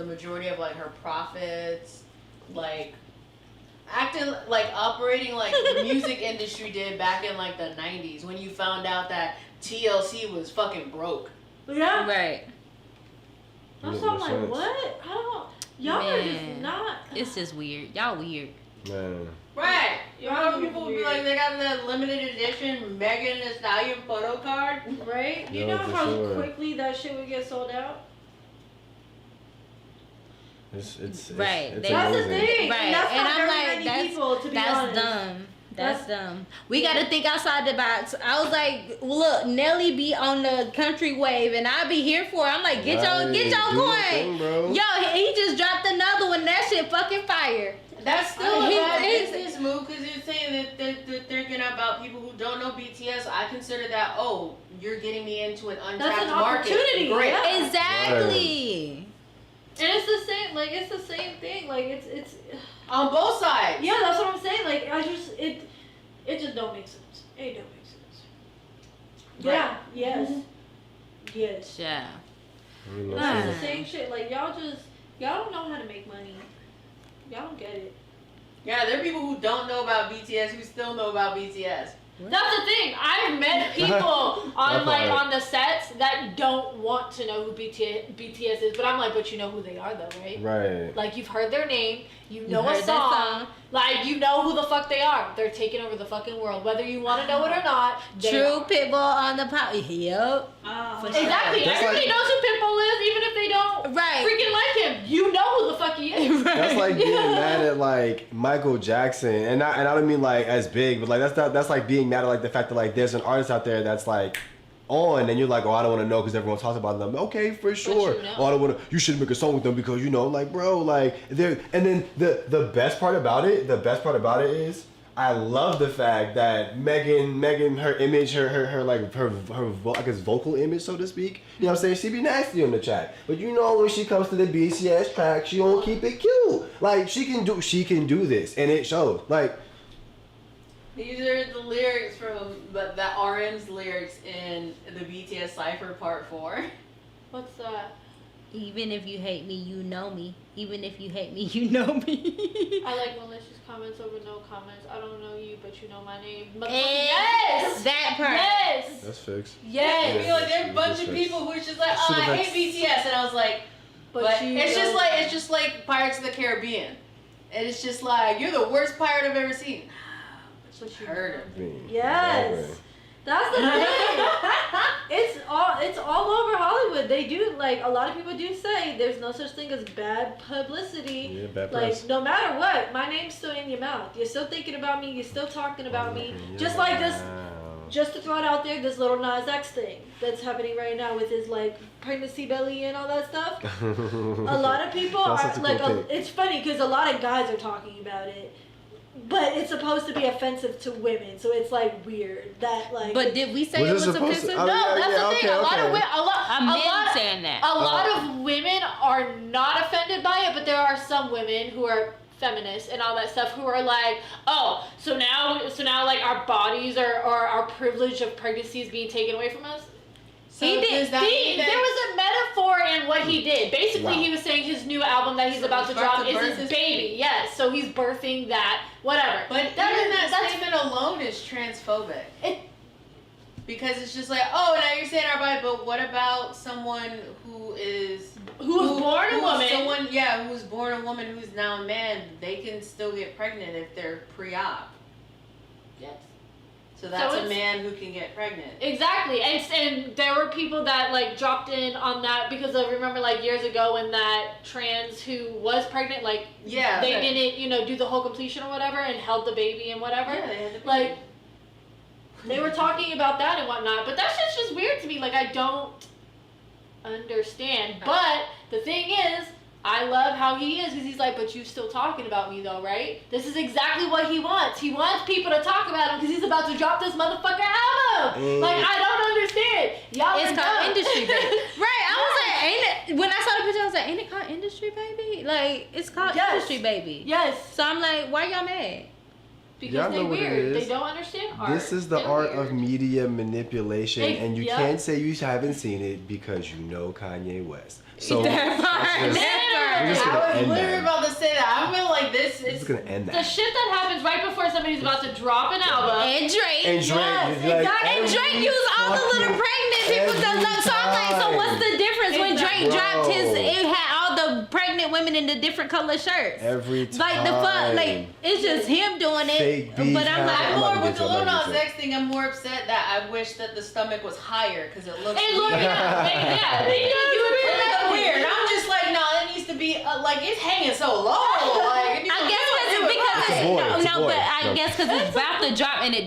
majority of like her profits, like acting like operating like the music industry did back in like the 90s when you found out that TLC was fucking broke. yeah. Right. I'm so like, what? I don't, y'all are just Man. not. It's just weird. Y'all weird. Man. Right. You know how Y'all people would be weird. like, they got the limited edition Megan Thee Stallion photo card? Right? You No, know for how sure. quickly that shit would get sold out? It's Right, It's they- That's the amazing. thing. Right, And that's and not I'm very like, many that's- people, to be That's honest. dumb. That's That's- dumb. We gotta think outside the box. I was like, look, Nelly be on the country wave, and I be here for it. I'm like, get your Do your coin. thing, bro. Yo, he just dropped another one. That shit fucking fire. That's still a He- bad he- business move because you're saying that they're thinking about people who don't know BTS. I consider that, oh, you're getting me into an untapped That's an market. opportunity, Great. yeah. Exactly. And it's the same, like, it's the same thing. Like, it's, On both sides. yeah, that's what I'm saying. Like, it just don't make sense. It don't make sense. Yeah, yes. Yes. Yeah. Nah, it's the same shit. Like, y'all don't know how to make money. Y'all don't get it. Yeah, there are people who don't know about BTS who still know about BTS. That's the thing. I've met people on That's like all right. on the sets that don't want to know who BTS is, but I'm like, but you know who they are though, right? Right. Like you've heard their name, you know heard a that song, song. like you know who the fuck they are. They're taking over the fucking world, whether you want to know it or not. they True are. Pitbull on the pop. Yep. For sure. Exactly. That's Everybody like- knows who Pitbull is, even if they don't Right. freaking like him. You know who the fuck he is. That's like being mad at like Michael Jackson, and I don't mean like as big, but like that's like being mad at like the fact that like there's an artist out there that's like on, and you're like, oh, I don't want to know because everyone talks about them. Okay, for sure. you know. Oh, I don't want to. You should make a song with them because you know, like, bro, like they're. And then the best part about it, is I love the fact that Megan, her image, her like her I guess vocal image, so to speak. You know what I'm saying? She be nasty on the track, but you know when she comes to the BCS track, she don't keep it cute. Like she can do this, and it shows. Like. These are the lyrics from that RM's lyrics in the BTS Cypher Part 4. What's that? Even if you hate me, you know me. Even if you hate me, you know me. I like malicious comments over no comments. I don't know you, but you know my name. Yes! That part. Yes! That's fixed. I Yes! feel like there are a bunch of people who are just like, oh, I hate BTS, and I was like, but you it's know- just like Pirates of the Caribbean, and it's just like you're the worst pirate I've ever seen. But you Heard it. Yes. That's the thing. It's all over Hollywood. They do, like, a lot of people do say there's no such thing as bad publicity. Yeah, bad Like, press. no matter what, my name's still in your mouth. You're still thinking about me. You're still talking about me. Just like this, just to throw it out there, this little Nas X thing that's happening right now with his, like, pregnancy belly and all that stuff. A lot of people That's are, such a like, cool take. it's funny because a lot of guys are talking about it. But it's supposed to be offensive to women, so it's like weird that like. But did we say Was it it was supposed offensive? to- I mean, No, that's the thing. okay, A lot of okay. women, I'm saying that. a lot of women are not offended by it, but there are some women who are feminists and all that stuff who are like, oh, so so now like our bodies or our privilege of pregnancy is being taken away from us. So there was a metaphor in what he did. Basically, Wow. he was saying his new album that he's about to drop is his baby. Yes, so he's birthing that, whatever. But even that statement alone is transphobic. Because it's just like, oh, now you're saying our body, but what about someone who's born a woman? Who's born a woman who's now a man. They can still get pregnant if they're pre-op. Yes. So that's a man who can get pregnant. Exactly. And there were people that like dropped in on that because I remember like years ago when that trans who was pregnant, like they didn't, do the whole completion or whatever and held the baby and whatever. Yeah, they had the baby. Like they were talking about that and whatnot, but that's just weird to me. Like I don't understand. But the thing is, I love how he is because he's like, but you still talking about me though, right? This is exactly what he wants. He wants people to talk about him because he's about to drop this motherfucker album. Like, I don't understand. Y'all It's called Industry Baby. Right, I was like, ain't it? When I saw the picture, I was like, ain't it called Industry Baby? Like, it's called Industry Baby. Yes. So I'm like, why y'all mad? Because they're weird. They don't understand art. This is the art of media manipulation, and you can't say you haven't seen it because you know Kanye West. So I was literally about to say that. I feel like this is gonna end that. The shit that happens right before somebody's about to drop an album. And Drake. And Drake. And Drake used all the little pregnant people to look. So I'm like, so what's the difference when Drake dropped his? It had all the pregnant women in the different color shirts. Every time. Like the fuck, like it's just him doing it. Fake beef But I'm like, more with the Lil Nas X thing. I'm more upset that I wish that the stomach was higher because it looks. It looks weird. I'm just like, no, it needs to be like it's hanging so low. Like, I guess I guess because it's about to drop and it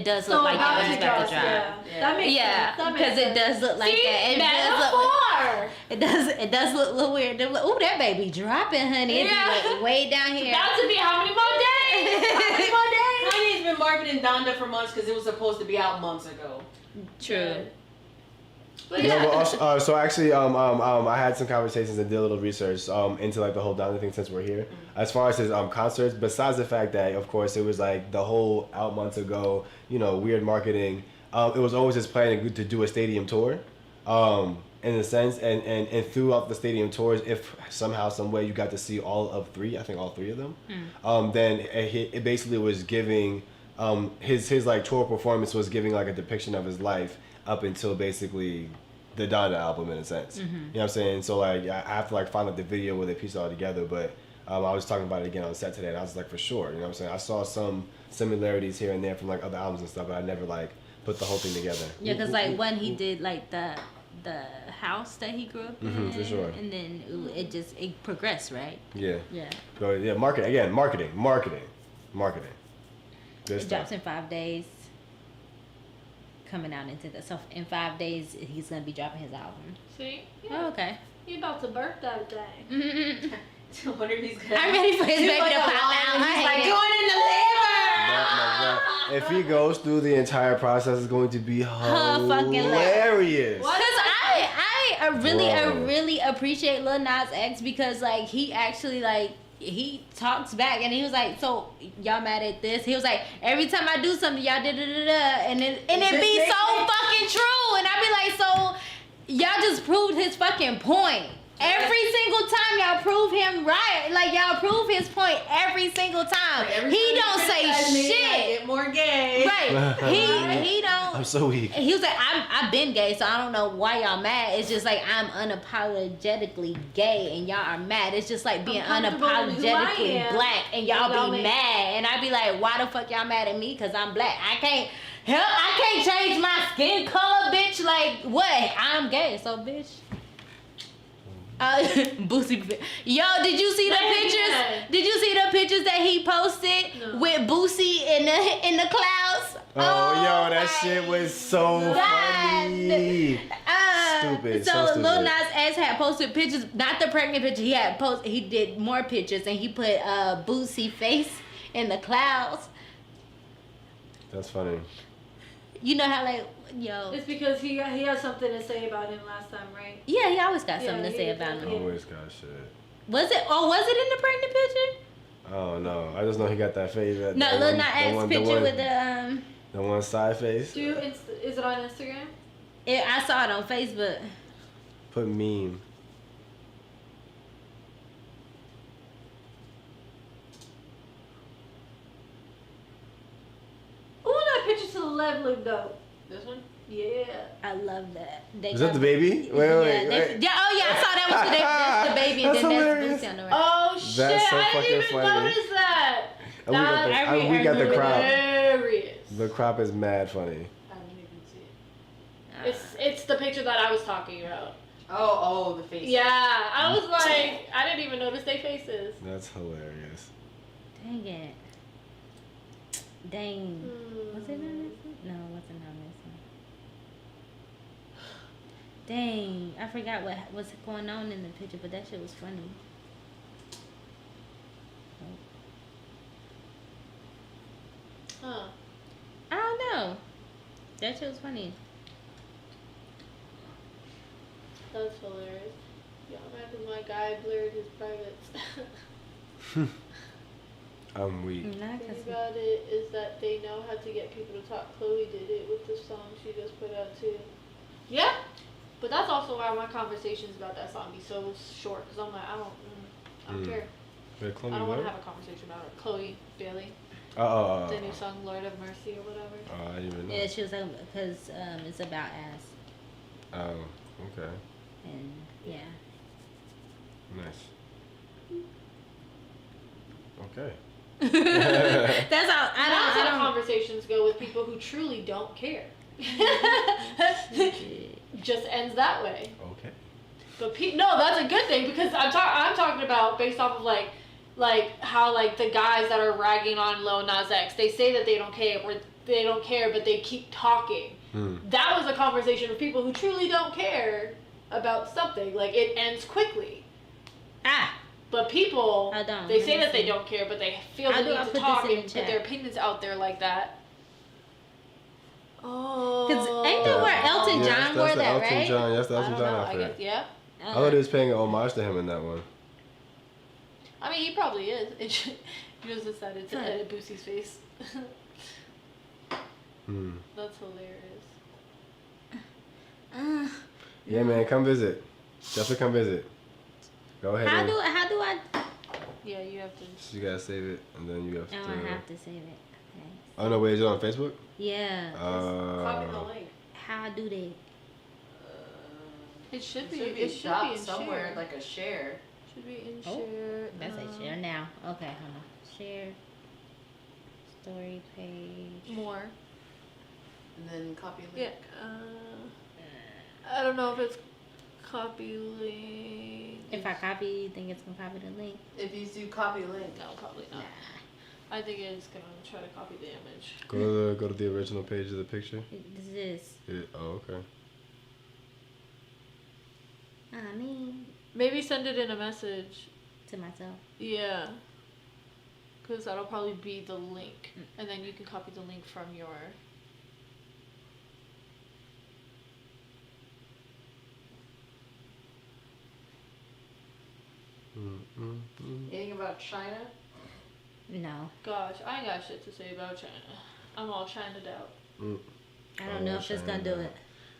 does look like it's about to drop. That makes sense. Because it does look like that. It does look a little weird. They're like, ooh, that baby dropping, honey. It's way down here. About to be how many more days? How many more days? Kanye's been marketing Donda for months because it was supposed to be out months ago. True. But yeah, but also, so actually, I had some conversations and did a little research into like the whole Donda thing since we're here. As far as his concerts, besides the fact that of course it was like the whole out months ago, weird marketing. It was always his plan to do a stadium tour, in a sense, and throughout the stadium tours, if somehow, some way you got to see all three of them, then it basically was giving his like tour performance was giving like a depiction of his life up until basically the Donda album in a sense. You know what I'm saying? So like I have to like find like the video where they piece it all together, but I was talking about it again on set today and I was like, for sure, you know what I'm saying? I saw some similarities here and there from like other albums and stuff, but I never like put the whole thing together. Yeah, because like when he did like the house that he grew up in, for sure. And then it progressed, right? Yeah. Yeah. So yeah, marketing. Good It stuff. drops in 5 days. Coming out into so in 5 days he's gonna be dropping his album. See? Yeah. Oh, okay. He about to birth that day. I wonder if he's gonna. I'm ready for his baby to pop out. He's like going in the liver. If he goes through the entire process, it's going to be hilarious. Because I really appreciate Lil Nas X because like he actually like he talks back and he was like, so y'all mad at this? He was like, every time I do something, y'all da da da da, and it be so fucking true, and I be like, so y'all just proved his fucking point. Every single time y'all prove him right, like y'all prove his point every single time. Like, he don't say shit. Get more gay. Right. He don't. I'm so weak. He was like, I've been gay, so I don't know why y'all mad. It's just like I'm unapologetically gay and y'all are mad. It's just like being unapologetically black and y'all be mad. And I be like, why the fuck y'all mad at me? Cause I'm black. I can't change my skin color, bitch. Like what? I'm gay, so bitch. Boosie. Yo, did you see the pictures? Did you see the pictures that he posted with Boosie in the clouds? Oh, yo, that shit was so funny. Stupid. So stupid. Lil Nas X had posted pictures, not the pregnant picture. He did more pictures, and he put Boosie face in the clouds. That's funny. You know how like. Yo. It's because he had something to say about him last time, right? Yeah, he always got something to say about him. Always got shit. Was it in the pregnant picture? Oh no, I just know he got that face. No, Lil Nas X picture with the The one side face. Is it on Instagram? I saw it on Facebook. Put meme. Ooh, that picture to the left look dope. This one? Yeah. I love that. Is that the baby? Wait. Yeah, oh yeah, I saw that was that's the baby, and That's then hilarious. that's Boosie on the right. Oh shit! That's so I fucking didn't even funny. notice that. We got the crop. Hilarious. The crop is mad funny. I didn't even see it. It's the picture that I was talking about. Oh, the face. Yeah, I was like, I didn't even notice their faces. That's hilarious. Dang it. Dang. Was it on this one? No, it wasn't on this one. Dang, I forgot what was going on in the picture, but that shit was funny. Huh. I don't know. That shit was funny. That's hilarious. Y'all imagine my guy blurred his privates. I'm weak. Not The 'cause thing about it is that they know how to get people to talk. Chloe did it with the song she just put out too. Yeah, but that's also why my conversations about that song be so short. Cause I'm like, I don't care. Wait, Chloe, I don't want what? to have a conversation about it. Chloe Bailey, Oh. the new song Lord of Mercy or whatever. Oh, I didn't even know. yeah, she was like, because it's about ass. Oh, okay. And yeah. Nice. Okay. That's all. That's how I don't. conversations go with people who truly don't care. Just ends that way. Okay. But no, that's a good thing because I'm talking about based off of like how like the guys that are ragging on Lil Nas X, they say that they don't care, but they keep talking. That was a conversation with people who truly don't care about something. Like it ends quickly. But people, they say that they don't care, but they feel the need to talk and put their opinions out there like that. Oh. Because ain't that where Elton John wore that, Elton right? John. Yes, the I Elton don't John know. I outfit. guess, yeah. I thought he was paying an homage to him in that one. I mean, he probably is. He just decided to edit Boosie's face. That's hilarious. Yeah, man, come visit. Definitely come visit. Go ahead. How do I? Yeah, you have to. So you gotta save it, and then you have to. Oh, I have to save it. Okay. Oh no, wait, is it on Facebook? Yeah. Copy the link. How do they? It should be. It should be somewhere share. like a share. Should be in Oh, share. That's a share now. Okay, hold on. Share. Story page. More. And then copy link. Yeah. I don't know if it's copy link. If I copy, you think it's gonna copy the link? If you do copy link. No, probably not. I think it's gonna try to copy the image. Go to the original page of the picture. This is. Oh, okay. I mean. Maybe send it in a message. To myself. Yeah. Because that'll probably be the link. And then you can copy the link from your... Anything about China? No. Gosh, I ain't got shit to say about China. I'm all China'd out. I don't know if it's gonna do it.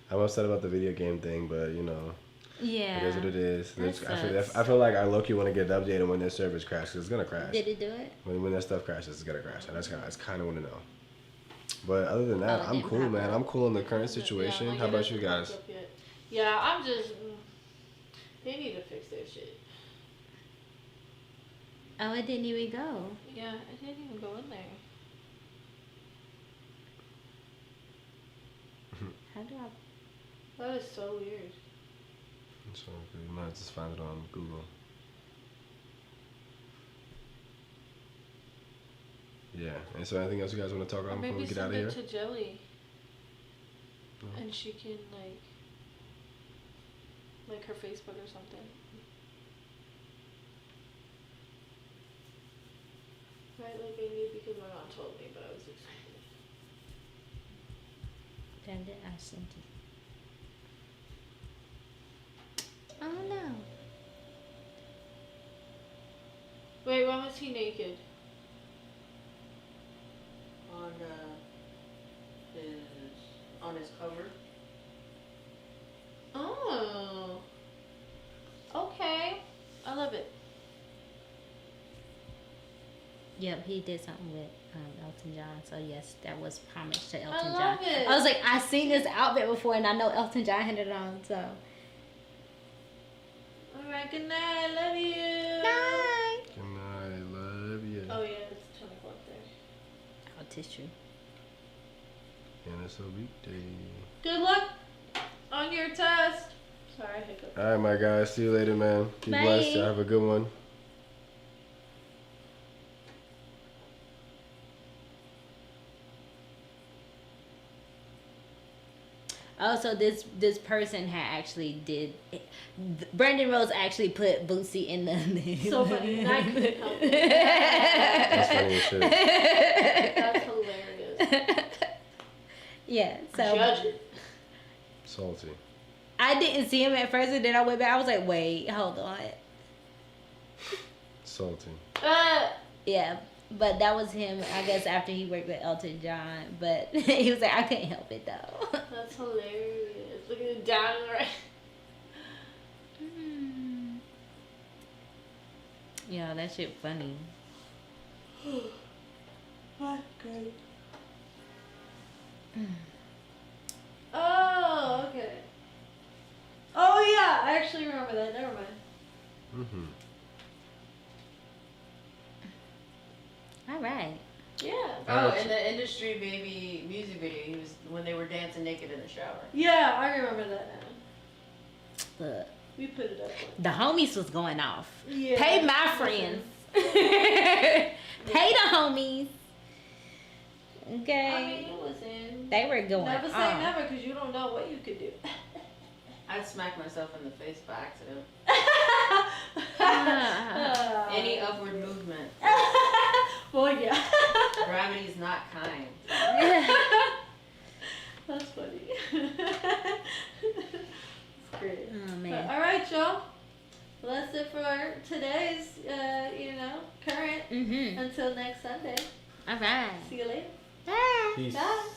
I'm upset about the video game thing, but you know. Yeah. It is what it is. That I feel like I low-key want to get an update on when their servers crash, 'cause it's gonna crash. Did it do it? When their stuff crashes, it's gonna crash. That's kind of want to know. But other than that, Oh, it I'm didn't cool, pop man. up. I'm cool in the current situation. Yeah, like How it about you hasn't guys? popped up yet. Yeah, I'm just... They need to fix their shit. Oh, it didn't even go. Yeah, it didn't even go in there. How do I? That is so weird. So you might just find it on Google. Yeah. And so anything else you guys want to talk Or about before maybe we get out send of here? it to Jelly. No. And she can like her Facebook or something. Right, like I knew because my mom told me, but I was excited. Send it. I sent it. Oh no. Wait, when was he naked? On his cover. Oh. Okay. I love it. Yep, he did something with Elton John. So yes, that was homage to Elton John. love it. I was like, I seen this outfit before, and I know Elton John had it on. So. All right. Good night. Love you. Night. Good night, love you. Oh yeah, it's 10 o'clock there. Oh, tissue. And it's a weekday. Good luck on your test. Sorry, I hiccuped. All right, my guys. See you later, man. Be Bye. blessed. Have a good one. Oh, so this person had actually did. Brandon Rose actually put Boosie in the. So funny. I couldn't help it. That's funny as shit. That's hilarious. Yeah. So. Judge it. Salty. I didn't see him at first, and then I went back. I was like, wait, hold on. Salty. Yeah, but that was him, I guess, after he worked with Elton John. But he was like, I couldn't help it, though. That's hilarious. Look at it down right. Yeah, that shit funny. That's great. Oh, okay. Oh, yeah. I actually remember that. Never mind. Mm-hmm. All right. Yeah. Oh, in the Industry Baby music video, he was when they were dancing naked in the shower. Yeah, I remember that now. Look, We put it up. the homies was going off. Yeah. Pay my friends. Pay the homies. Okay. I mean, it was in. They were going Never say off. never, because you don't know what you could do. I'd smack myself in the face by accident. Ah. Any upward movement. Well, yeah. Gravity's not kind. That's funny. That's great. Oh, man. All right, y'all. Well, that's it for today's, current. Mm-hmm. Until next Sunday. All right. See you later. Bye. Peace. Bye.